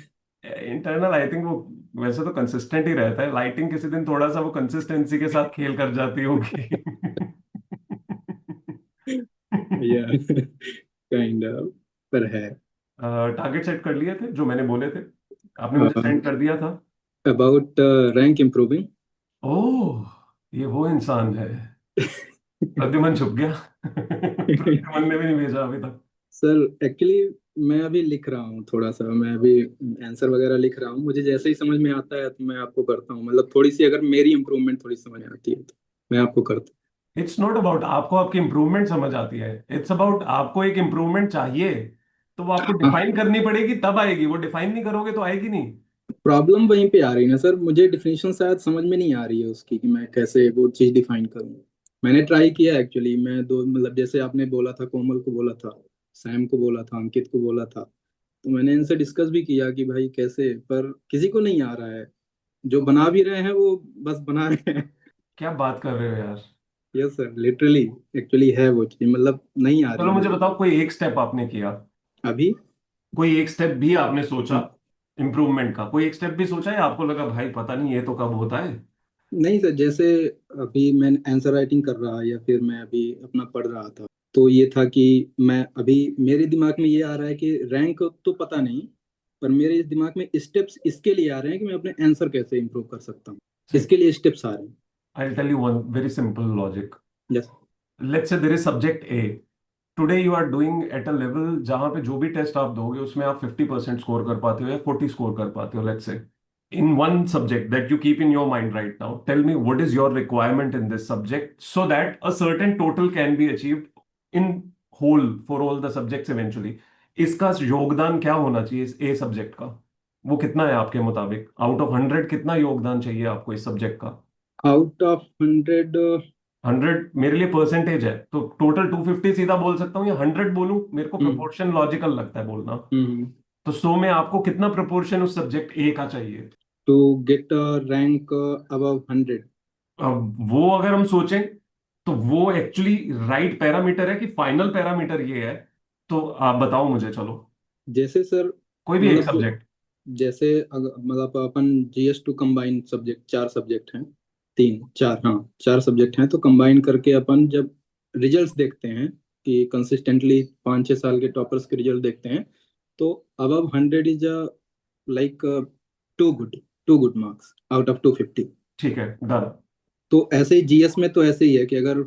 इंटरनल आई थिंक वो वैसे तो कंसिस्टेंट ही रहता है। लाइटिंग किसी दिन थोड़ा सा वो कंसिस्टेंसी के साथ खेल कर जाती होगी। या काइंड ऑफ, पर है। टारगेट सेट कर लिए थे जो मैंने बोले थे, आपने मुझे सेंड कर दिया था। About rank improving. ओह, ये वो इंसान है। प्रद्युमन छुप गया। प्रद्युमन ने भी नहीं भेजा अभी तक। सर एक्चुअली मैं अभी लिख रहा हूँ थोड़ा सा, मैं अभी आंसर वगैरह लिख रहा हूँ, मुझे जैसे ही समझ में आता है तो मैं आपको करता हूँ, मतलब थोड़ी सी अगर मेरी इम्प्रूवमेंट थोड़ी समझ आती है तो मैं आपको करता इट्स नॉट अबाउट आपको आपकी इंप्रूवमेंट समझ आती है, इट्स अबाउट आपको एक इंप्रूवमेंट चाहिए, तो वो आपको हूँ। डिफाइन करनी पड़ेगी तब आएगी, वो डिफाइन नहीं करोगे तो आएगी नहीं। प्रॉब्लम वहीं पे आ रही है ना सर, मुझे डिफिनेशन शायद समझ में नहीं आ रही है उसकी कि मैं कैसे वो चीज़ डिफाइन करूँ। मैंने ट्राई किया एक्चुअली, मैं दो मतलब जैसे आपने बोला था, कोमल को बोला था, सैम को बोला था, अंकित को बोला था, तो मैंने इनसे डिस्कस भी किया कि भाई कैसे, पर किसी को नहीं आ रहा है। जो बना भी रहे हैं वो बस बना रहे हैं। क्या बात कर रहे हो यार। यस सर, लिटरली एक्चुअली है वो चीज़, मतलब नहीं आ रही चलो है मुझे मुझे बताओ, कोई एक स्टेप आपने किया, अभी। कोई एक स्टेप भी आपने सोचा हम्म, इम्प्रूवमेंट का, कोई एक स्टेप भी सोचा, या आपको लगा भाई पता नहीं ये तो कब होता है। नहीं सर, जैसे अभी मैं आंसर राइटिंग कर रहा या फिर मैं अभी अपना पढ़ रहा था, तो ये था कि मैं अभी मेरे दिमाग में ये आ रहा है कि रैंक तो पता नहीं, पर मेरे दिमाग में स्टेप्स इसके लिए आ रहे हैं कि मैं अपने आंसर कैसे इंप्रूव कर सकता हूँ, इसके लिए स्टेप्स आ रहे हैं। I tell you one very simple logic. Yes. Let's say there is subject A, today you are doing at a level जहां पे जो भी टेस्ट आप दोगे उसमें आप 50% स्कोर कर पाते हो या 40 स्कोर कर पाते हो, let's say in one subject that you keep in your mind right now. Tell me what is your requirement in this subject so that a certain total can be achieved in whole for all the subjects eventually. इसका योगदान क्या होना चाहिए इस ए सब्जेक्ट का, वो कितना है आपके मुताबिक, आउट ऑफ 100 कितना योगदान चाहिए आपको इस सब्जेक्ट का। Out of 100। 100 मेरे लिए परसेंटेज है, तो टोटल 250 सीधा बोल सकता हूँ या 100 बोलूं, मेरे को हम्म प्रोपोर्शन लॉजिकल लगता है बोलना। हम्म तो 100 में आपको कितना प्रोपोर्शन उस सब्जेक्ट ए का चाहिए। To get a rank above 100। अब वो अगर हम सोचें तो वो एक्चुअली राइट पैरामीटर है कि फाइनल पैरामीटर ये है, तो आप बताओ मुझे, चलो जैसे सर, कोई भी एक मतलब सब्जेक्ट। जैसे मतलब अपन GS two combine subject, 4 subject हैं, 3 4, हाँ 4 सब्जेक्ट हैं, तो कंबाइन करके अपन जब रिजल्ट्स देखते हैं कि कंसिस्टेंटली 5 6 साल के टॉपर्स के रिजल्ट देखते हैं, तो above 100 is a like too good, too good marks out of 250। ठीक है, डन। तो ऐसे ही जीएस में तो ऐसे ही है कि अगर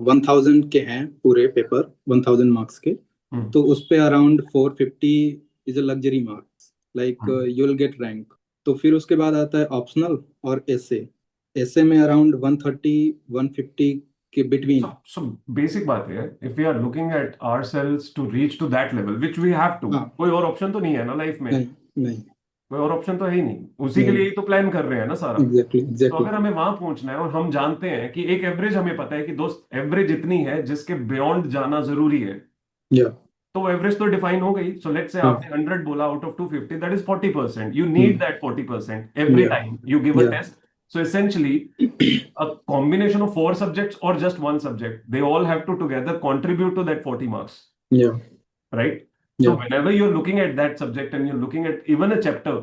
1000 के हैं पूरे पेपर, 1000 मार्क्स के, तो उस पे around 450 is a luxury marks, like you will get rank. तो फिर उसके बाद आता है ऑप्शनल और एसे। एसे में अराउंड 130 150 के बिटवीन। सो बेसिक बात है, if we are looking at ourselves to reach to that level which we have to, हाँ। कोई और ऑप्शन तो नहीं है ना लाइफ में, नहीं नहीं कोई और ऑप्शन तो है ही नहीं, उसी के नहीं। लिए ही तो प्लान कर रहे हैं ना सारा। एग्जैक्टली तो एग्जैक्टली। अगर हमें वहां पहुंचना है और हम जानते हैं कि एक एवरेज, हमें पता है कि दोस्त एवरेज इतनी है जिसके बियॉन्ड जाना जरूरी है, या तो एवरेज तो डिफाइन हो गई। सो लेट्स से हाँ। आपने 100 बोला out of 250, that is 40%, you need that 40% every या टाइम यू गिव अ या test. So essentially a combination of 4 subjects or just one subject, they all have to together contribute to that 40 marks, या right? So या whenever you're looking at that subject and you're looking at even a chapter,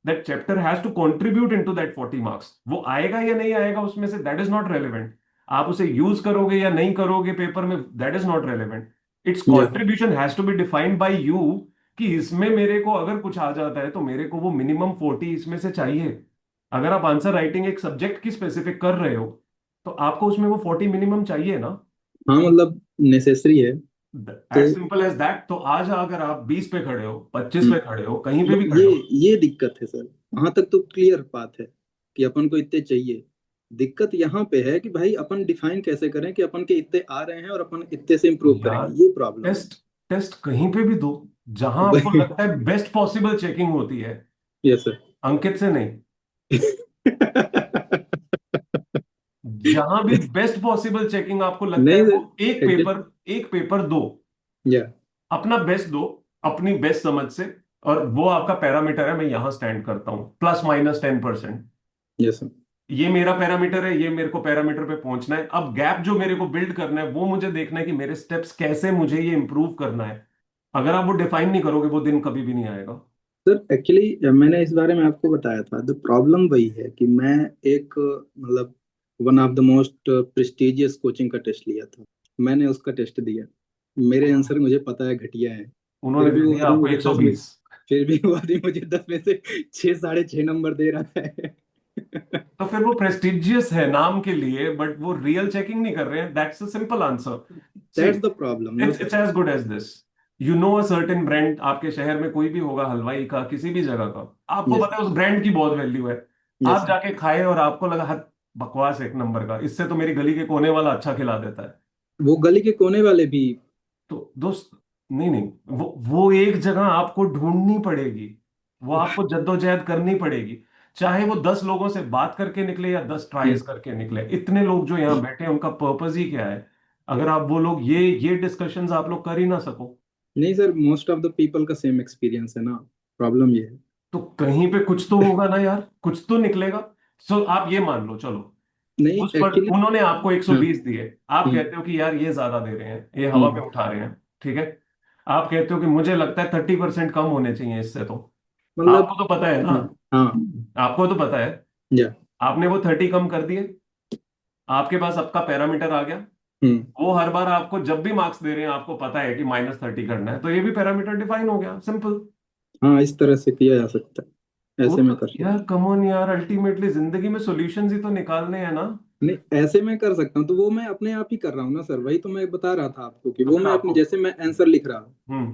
that chapter has to contribute into that 40 marks. वो आएगा या नहीं आएगा उसमें से, that is not relevant. आप उसे यूज करोगे या नहीं करोगे पेपर में, that is not relevant. Its या contribution has to be defined by you, कि इसमें मेरे को अगर कुछ आ जाता है तो मेरे को वो मिनिमम 40 इसमें से चाहिए। अगर आप आंसर राइटिंग एक सब्जेक्ट की स्पेसिफिक कर रहे हो तो आपको उसमें वो 40 मिनिमम चाहिए ना। हाँ, मतलब नेसेसरी है। तो एज सिंपल एज दैट। तो आज अगर आप 20 पे खड़े हो, 25 हम्म, पे खड़े हो, कहीं पे भी ये खड़े हो, ये दिक्कत है सर, वहां तक तो क्लियर बात है कि अपन को इतने चाहिए। दिक्कत यहाँ पे है कि भाई अपन डिफाइन कैसे करें कि अपन के इतने आ रहे हैं और अपन इतने से इम्प्रूव यार करेंगे, ये प्रॉब्लम है। टेस्ट टेस्ट कहीं पे भी दो जहां आपको लगता है बेस्ट पॉसिबल चेकिंग होती है, यस सर। अंकित से नहीं, जहां भी बेस्ट पॉसिबल चेकिंग आपको लगता है नहीं वो एक सर। पेपर, एक पेपर दो, या अपना बेस्ट दो, अपनी बेस्ट समझ से, और वो आपका पैरामीटर है। मैं यहां स्टैंड करता हूं +-10%, यस सर। ये मेरा पैरामीटर है, ये मेरे को पैरामीटर पे पहुंचना है। अब गैप जो मेरे को बिल्ड करना है वो मुझे देखना है कि मेरे स्टेप्स कैसे मुझे ये इंप्रूव करना है। अगर आप वो डिफाइन नहीं करोगे वो दिन कभी भी नहीं आएगा। सर एक्चुअली मैंने इस बारे में आपको बताया था, द प्रॉब्लम वही है कि मैं एक मतलब one of the most prestigious coaching का टेस्ट लिया था, मैंने उसका टेस्ट दिया, मेरे आंसर मुझे पता है घटिया है, उन्होंने फिर भी दे वो दिया आदमी आपको मुझे 120। फिर भी वो आदमी मुझे 10 में से 6 साढ़े 6 नंबर दे रहा है। तो फिर वो प्रेस्टिजियस है नाम के लिए, बट वो रियल चेकिंग नहीं कर रहे हैं। That's a simple answer. See, that's the problem ना it's sir. As good as this. You know a certain brand, आपके शहर में कोई भी होगा हलवाई का, किसी भी जगह का, आपको यस पता है उस ब्रांड की बहुत वैल्यू है। यस आप सर। जाके खाए और आपको लगा हद बकवास, एक नंबर का, इससे तो मेरी गली के कोने वाला अच्छा खिला देता है। वो गली के कोने वाले भी। तो दोस्त, नहीं नहीं, वो एक जगह आपको ढूंढनी पड़ेगी, वो आपको जद्दोजहद करनी पड़ेगी। चाहे वो 10 लोगों से बात करके निकले या 10 ट्राइज यस। करके निकले। इतने लोग जो यहाँ बैठे हैं उनका पर्पस ही क्या है? अगर आप वो लोग ये डिस्कशंस आप लोग कर ही ना सको, नहीं sir, most of the people का सेम एक्सपीरियंस है ना, प्रॉब्लम ये है। तो कहीं पे कुछ तो होगा ना यार, कुछ तो निकलेगा। सो आप ये मान लो, चलो नहीं उस पर एक्चुअली। उन्होंने आपको हाँ। 120 दिए, आप हम्म कहते हो कि यार ये ज्यादा दे रहे हैं, ये हवा में हम्म। उठा रहे हैं, ठीक है। आप कहते हो कि मुझे लगता है 30% कम होने चाहिए इससे तो। मतलब। आपको तो पता है ना, हाँ हाँ। आपको तो पता है। या। आपने वो 30 कम कर दिए, आपके पास आपका पैरामीटर आ गया। हम्म। वो हर बार आपको जब भी मार्क्स दे रहे हैं आपको पता है कि -30 करना है, तो ये भी पैरामीटर डिफाइन हो गया, सिंपल। हाँ, इस तरह से किया जा सकता है, वो ऐसे तो में कर सकता यार कम ऑन यार, अल्टीमेटली जिंदगी में सॉल्यूशंस ही तो निकालने हैं ना। हूँ। नहीं, ऐसे में कर सकता हूँ तो वो मैं अपने आप ही कर रहा हूँ ना सर, वही तो मैं बता रहा था आपको कि तो वो फिर मैं अपने, आपको, जैसे मैं आंसर लिख रहा हूँ हम्म,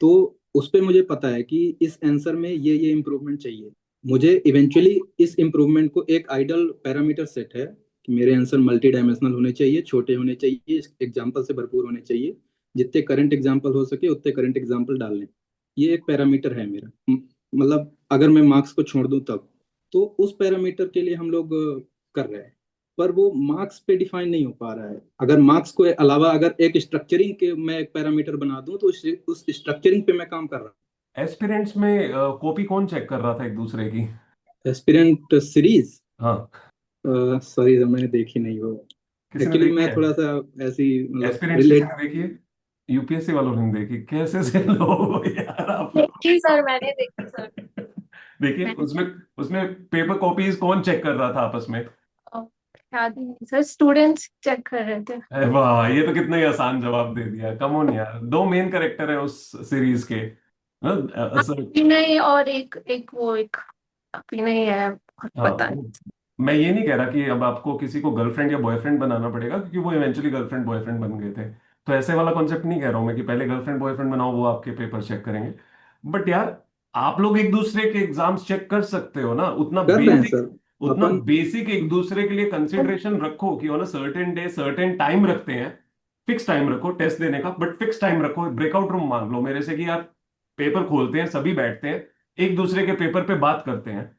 तो उस पे मुझे पता है कि इस आंसर में ये इम्प्रूवमेंट चाहिए। मुझे इवेंचुअली इस इम्प्रूवमेंट को एक आइडल पैरामीटर सेट है कि मेरे आंसर मल्टी डायमेंशनल होने चाहिए, छोटे होने चाहिए, एग्जाम्पल से भरपूर होने चाहिए, जितने करंट एग्जाम्पल हो सके उतने करंट एग्जाम्पल डालने। ये एक पैरामीटर है मेरा। मतलब अगर मैं मार्क्स को छोड़ दूं तब, तो उस पैरामीटर के लिए हम लोग कर रहे हैं, पर वो मार्क्स पे डिफाइन नहीं हो पा रहा है। अगर मार्क्स को अलावा अगर एक स्ट्रक्चरिंग के मैं एक पैरामीटर बना दूं तो उस स्ट्रक्चरिंग पे मैं काम कर रहा एस्पिरेंट्स में कॉपी कौन चेक कर रहा था एक दूसरे की? हूँ। एस्पिरेंट सीरीज, हाँ, सॉरी सर, मैंने देखी नहीं वो। किसी ने एक्चुअली देखी मैं है? थोड़ा सा ऐसी मतलब एस्पिरेंट्स किसी रिलेट। ने देखी है? यूपीएससी वालों ने देखी? कैसे से लोग यार आप लोग। देखी सर, मैंने देखी सर। देखिए मैंने उसमें उसमें पेपर कॉपीज कौन चेक कर रहा था आपस में? याद ही नहीं सर, स्टूडेंट्स चेक कर रहे थे। अरे वाह, ये तो कितना ही आसान जवाब दे दिया। कम ऑन यार, दो मेन कैरेक्टर है उस सीरीज के। हाँ, हाँ, असल। विनय और एक एक वो एक विनय है, पता हाँ, नहीं। मैं ये नहीं कह रहा कि अब आपको किसी को गर्लफ्रेंड या बॉयफ्रेंड बनाना पड़ेगा, क्योंकि वो इवेंचुअली गर्लफ्रेंड बॉयफ्रेंड बन गए थे। तो ऐसे वाला कॉन्सेप्ट नहीं कह रहा हूं मैं कि पहले गर्लफ्रेंड बॉयफ्रेंड बनाओ, वो आपके पेपर चेक करेंगे। बट यार, आप लोग एक दूसरे के एग्जाम्स चेक कर सकते हो ना, उतना कर रहे हैं बेसिक, सर उतना अपन। बेसिक एक दूसरे के लिए कंसिडरेशन रखो कि on a certain day certain time रखते हैं। फिक्स टाइम रखो टेस्ट देने का, बट फिक्स टाइम रखो। ब्रेकआउट रूम मांग लो मेरे से कि यार पेपर खोलते हैं, सभी बैठते हैं, एक दूसरे के पेपर पे बात करते हैं,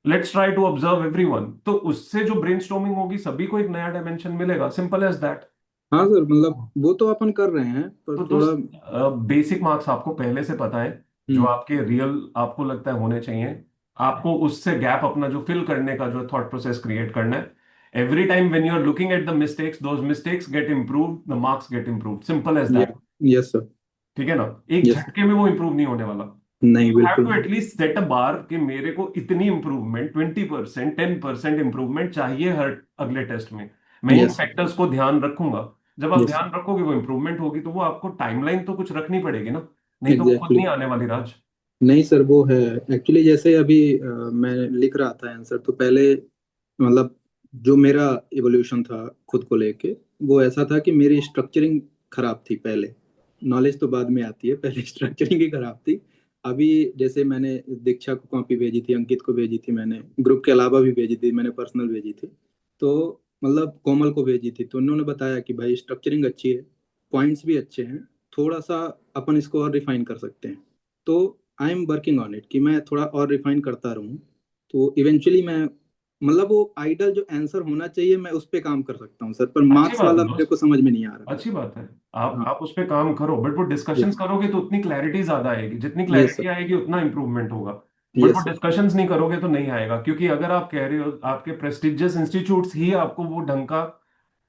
let's try to observe everyone. तो उससे जो ब्रेनस्टॉर्मिंग होगी, सभी को एक नया डायमेंशन मिलेगा, सिंपल एज दैट। हाँ सर, मतलब वो तो अपन कर रहे हैं पर तो थोड़ा। दोस्त, बेसिक मार्क्स आपको पहले से पता है, जो हम्म। आपके रियल आपको लगता है होने चाहिए। आपको उससे गैप अपना जो फिल करने का जो थॉट प्रोसेस क्रिएट करना है। Every time when you are looking at the mistakes, those mistakes get improved, the marks get improved, simple as that. Yes sir. ठीक है ना? एक यस। झटके में वो इंप्रूव नहीं होने वाला। नहीं, यू हैव बिल्कुल टू नहीं। एटलीस्ट सेट अ बार कि मेरे को इतनी इंप्रूवमेंट, 20%, 10% इंप्रूवमेंट चाहिए हर अगले टेस्ट में। मैं इन यस सर। फैक्टर्स को ध्यान रखूंगा। जब आप यस सर। ध्यान रखोगे, वो इंप्रूवमेंट होगी, तो वो आपको टाइमलाइन तो कुछ रखनी पड़ेगी ना, नहीं तो वो खुद एग्जैक्टली। नहीं आने वाली राज। नहीं सर, वो है एक्चुअली जैसे अभी मैं लिख रहा था आंसर तो पहले मतलब जो मेरा इवोल्यूशन था खुद को लेके, वो ऐसा था कि मेरी स्ट्रक्चरिंग खराब थी पहले। नॉलेज तो बाद में आती है, पहले स्ट्रक्चरिंग ही खराब थी। अभी जैसे मैंने दीक्षा को कॉपी भेजी थी, अंकित को भेजी थी, मैंने ग्रुप के अलावा भी भेजी थी, मैंने पर्सनल भेजी थी, तो मतलब कोमल को भेजी थी, तो उन्होंने बताया कि भाई स्ट्रक्चरिंग अच्छी है, पॉइंट्स भी अच्छे हैं, थोड़ा सा अपन इसको और रिफाइन कर सकते हैं। तो I am working on it कि मैं थोड़ा और रिफाइन करता रहूं, तो इवेंचुअली मैं मतलब वो आइडल जो आंसर होना चाहिए मैं उस पे काम कर सकता हूँ सर, पर अच्छी मार्क्स बात वाला है मेरे दोस्त, को समझ में नहीं आ रहा। अच्छी बात है। आप हाँ। आप उस पर काम करो, बट वो डिस्कशंस यस। करोगे तो उतनी क्लैरिटी ज्यादा आएगी, जितनी यस क्लैरिटी सर। आएगी उतना इंप्रूवमेंट होगा। बट वो यस सर। डिस्कशंस नहीं करोगे तो नहीं आएगा, क्योंकि अगर आप कह रहे हो आपके प्रेस्टिजियस इंस्टीट्यूट्स ही आपको वो ढंग का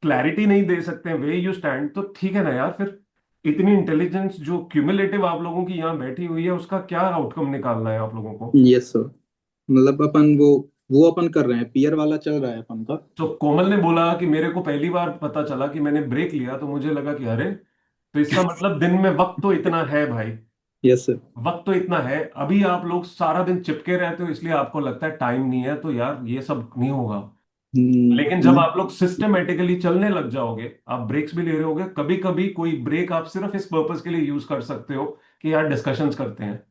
क्लैरिटी नहीं दे सकते हैं वे यू स्टैंड, तो ठीक है ना यार, फिर इतनी इंटेलिजेंस जो क्यूमुलेटिव आप लोगों की यहाँ बैठी हुई है, उसका क्या आउटकम निकालना है आप लोगों को? Yes sir. मतलब अपन वो वो अपन कर रहे हैं, पीयर वाला चल रहा है अपन का। तो कोमल ने बोला कि मेरे को पहली बार पता चला कि मैंने ब्रेक लिया, तो मुझे लगा कि अरे, तो इसका मतलब दिन में वक्त तो इतना है भाई, यस सर। वक्त तो इतना है। अभी आप लोग सारा दिन चिपके रहते हो इसलिए आपको लगता है टाइम नहीं है, तो यार ये सब नहीं होगा। लेकिन जब नहीं। आप लोग सिस्टमेटिकली चलने लग जाओगे, आप ब्रेक्स भी ले रहे होगे, कभी कभी कोई ब्रेक आप सिर्फ इस पर्पस के लिए यूज कर सकते हो कि यार डिस्कशंस करते हैं,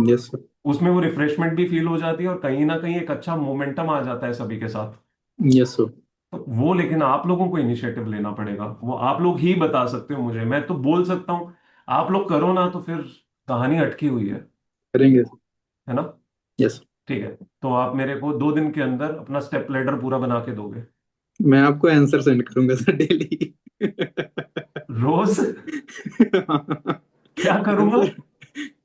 यस सर। उसमें वो रिफ्रेशमेंट भी फील हो जाती है और कहीं ना कहीं एक अच्छा मोमेंटम आ जाता है सभी के साथ। Yes sir. तो वो लेकिन आप लोगों को इनिशिएटिव लेना पड़ेगा, वो आप लोग ही बता सकते हो मुझे, मैं तो बोल सकता हूँ, आप लोग करो ना तो फिर कहानी अटकी हुई करेंगे। है ना? यस। ठीक है, तो आप मेरे को 2 दिन के अंदर अपना स्टेप लैडर पूरा बना के दोगे? मैं आपको आंसर सेंड करूंगा सर डेली। रोज? क्या करूंगा? आंसर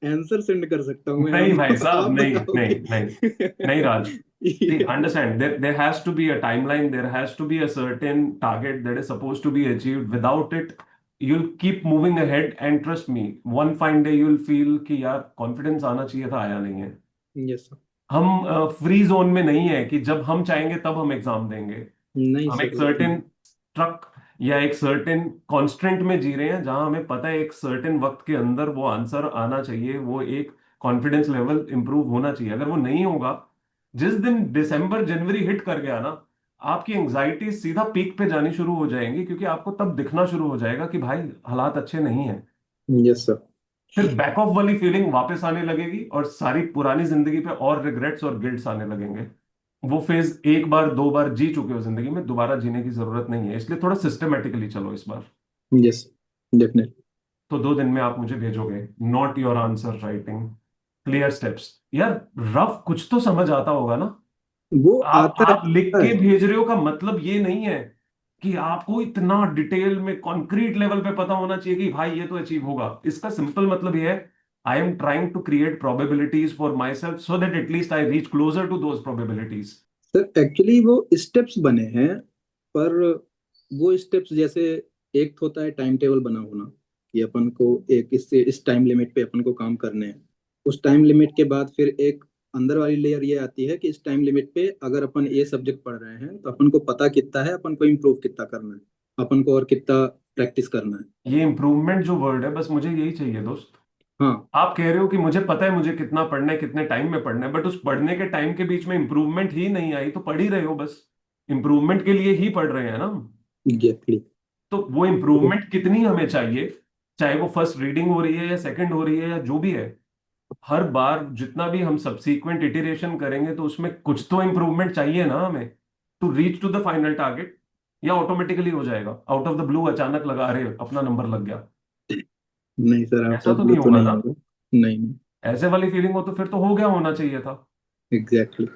आंसर सेंड कर सकता हूँ मैं नहीं भाई आपको, साहब, आप नहीं नहीं बताओगे। नहीं नहीं राज, see, understand, there has to be a timeline, there has to be a certain target that is supposed to be achieved. Without it, you'll keep moving ahead, and trust me, one fine day you'll feel कि यार कॉन्फिडेंस आना चाहिए था, आया नहीं है। Yes sir. हम फ्री जोन में नहीं है कि जब हम चाहेंगे तब हम एग्जाम देंगे। नहीं हम एक सर, सर्टेन ट्रक या एक सर्टेन कॉन्स्टेंट में जी रहे हैं, जहां हमें पता है एक सर्टेन वक्त के अंदर वो आंसर आना चाहिए, वो एक कॉन्फिडेंस लेवल इंप्रूव होना चाहिए। अगर वो नहीं होगा, जिस दिन दिसंबर जनवरी हिट कर गया ना, आपकी एंग्जाइटी सीधा पीक पे जानी शुरू हो जाएंगी, क्योंकि आपको तब दिखना शुरू हो जाएगा कि भाई हालात अच्छे नहीं है। Yes sir. फिर बैक ऑफ वाली फीलिंग वापस आने लगेगी और सारी पुरानी जिंदगी पे और रिग्रेट्स और गिल्ट्स आने लगेंगे। वो फेज एक बार 2 बार जी चुके हो जिंदगी में, दोबारा जीने की जरूरत नहीं है, इसलिए थोड़ा सिस्टमेटिकली चलो इस बार। Yes, definitely. तो 2 दिन में आप मुझे भेजोगे not your answer writing, clear steps. यार रफ कुछ तो समझ आता होगा ना? वो आप आता आप लिख है। के भेज रहे हो का मतलब ये नहीं है कि आपको इतना डिटेल में कॉन्क्रीट लेवल पे पता होना चाहिए कि भाई ये तो अचीव होगा। इसका सिंपल मतलब ये है, I am trying to create probabilities for myself so that at least I reach closer to those probabilities. Sir actually वो स्टेप्स बने हैं, पर वो स्टेप्स जैसे एक होता है टाइम टेबल बना होना, कि अपन को एक इससे इस टाइम लिमिट पे अपन को काम करने हैं। उस टाइम लिमिट के बाद फिर एक अंदर वाली लेयर ये आती है कि इस टाइम लिमिट पे अगर अपन ये सब्जेक्ट पढ़ रहे हैं तो अपन को पता कितना है, अपन को इम्प्रूव कितना करना है, अपन को और कितना प्रैक्टिस करना है। ये इंप्रूवमेंट जो वर्ड है, बस मुझे यही चाहिए दोस्त। हाँ। आप कह रहे हो कि मुझे पता है मुझे कितना पढ़ना है, कितने टाइम में पढ़ना है, बट उस पढ़ने के टाइम के बीच में इंप्रूवमेंट ही नहीं आई तो पढ़ ही रहे हो बस। इंप्रूवमेंट के लिए ही पढ़ रहे हैं ना हम। एग्जैक्टली। तो वो इंप्रूवमेंट कितनी हमें चाहिए, चाहे वो फर्स्ट रीडिंग हो रही है या सेकंड हो रही है या जो भी है, हर बार जितना भी हम सब्सीक्वेंट इटरेशन करेंगे तो उसमें कुछ तो इंप्रूवमेंट चाहिए ना हमें, to reach to the final target. या ऑटोमेटिकली हो जाएगा आउट ऑफ द ब्लू, अचानक लगा रहे अपना नंबर लग गया? नहीं सर, आप ऐसा तो ब्लू नहीं तो होगा नहीं ना? होगा। नहीं नहीं। ऐसे वाली फीलिंग हो तो फिर तो हो गया होना चाहिए था। एग्जैक्टली।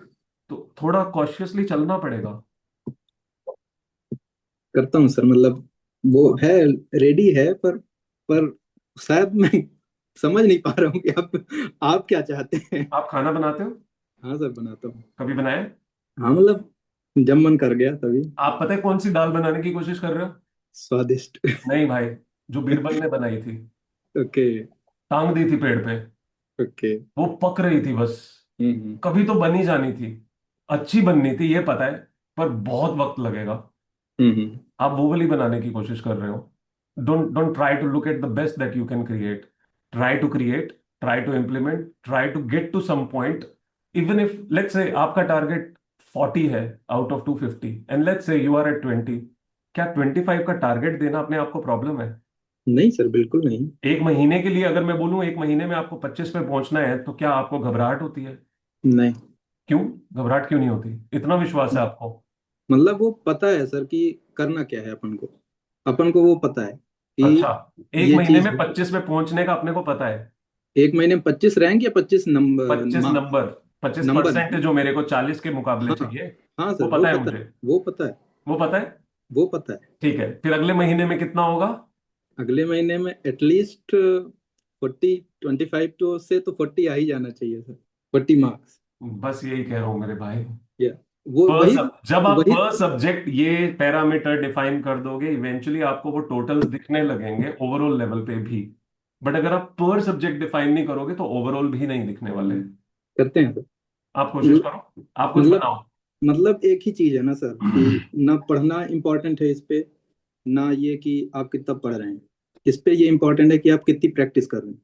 तो थोड़ा कॉशियसली चलना पड़ेगा। करता हूँ सर, मतलब वो है, रेडी है, पर शायद मैं समझ नहीं पा रहा हूँ कि आप क्या चाहते हैं। आप खाना बनाते हो? हाँ सर, बनाता हूँ। कभी बनाए? हाँ मतलब जब मन कर गया तभी। आप पता है कौन सी दाल बनाने की कोशिश कर रहे हो? स्वादिष्ट। नहीं भाई, जो बीरबल ने बनाई थी, ओके। टांग दी थी पेड़ पे, ओके। वो पक रही थी बस, हम्म। कभी तो बनी जानी थी, अच्छी बननी थी ये पता है, पर बहुत वक्त लगेगा। हम्म। आप वो वाली बनाने की कोशिश कर रहे हो। Don't don't try to look at the best that you can create, try to create, try to implement, try to get to some point. Even if let's say आपका टारगेट 40 है out of 250, and let's say you are at 20, क्या 25 का टारगेट देना अपने आप को प्रॉब्लम है? नहीं सर, बिल्कुल नहीं। एक महीने के लिए अगर मैं बोलूं एक महीने में आपको 25 पे पहुंचना है, तो क्या आपको घबराहट होती है? नहीं, क्यों? घबराहट क्यों नहीं होती? इतना विश्वास है आपको? मतलब वो पता है सर कि करना क्या है अपन को वो पता है अच्छा, कि एक ये महीने चीज में 25 पे पहुंचने का अपने को पता है? एक महीने में 25 रैंक या 25 नंबर 25 मार्क्स। नंबर, पच्चीस नंबर। परसेंट जो मेरे को 40 के मुकाबले हाँ। चाहिए, हाँ वो सर, वो पता है पता है, मुझे। वो पता है। वो पता है? वो पता है। ठीक है, फिर अगले महीने में कितना होगा? अगले महीने में एटलीस्ट 40, 25 तो 40 आ ही जाना चाहिए सर। 40 मार्क्स। बस यही कह रहा हूं मेरे भाई। या वो वही जब आप वही पर सब्जेक्ट ये पैरामीटर डिफाइन कर दोगे, इवेंचुअली आपको वो टोटल्स दिखने लगेंगे ओवरऑल लेवल पे भी। बट अगर आप पर सब्जेक्ट डिफाइन नहीं करोगे तो ओवरऑल भी नहीं दिखने वाले। करते हैं सर। आप कोशिश करो, आप कुछ मतलब बनाओ। मतलब एक ही चीज है ना सर कि ना पढ़ना इम्पोर्टेंट है इस पे, ना ये कि आप कितना पढ़ रहे हैं। इस पे ये इम्पोर्टेंट है कि आप कितनी प्रैक्टिस कर रहे हैं।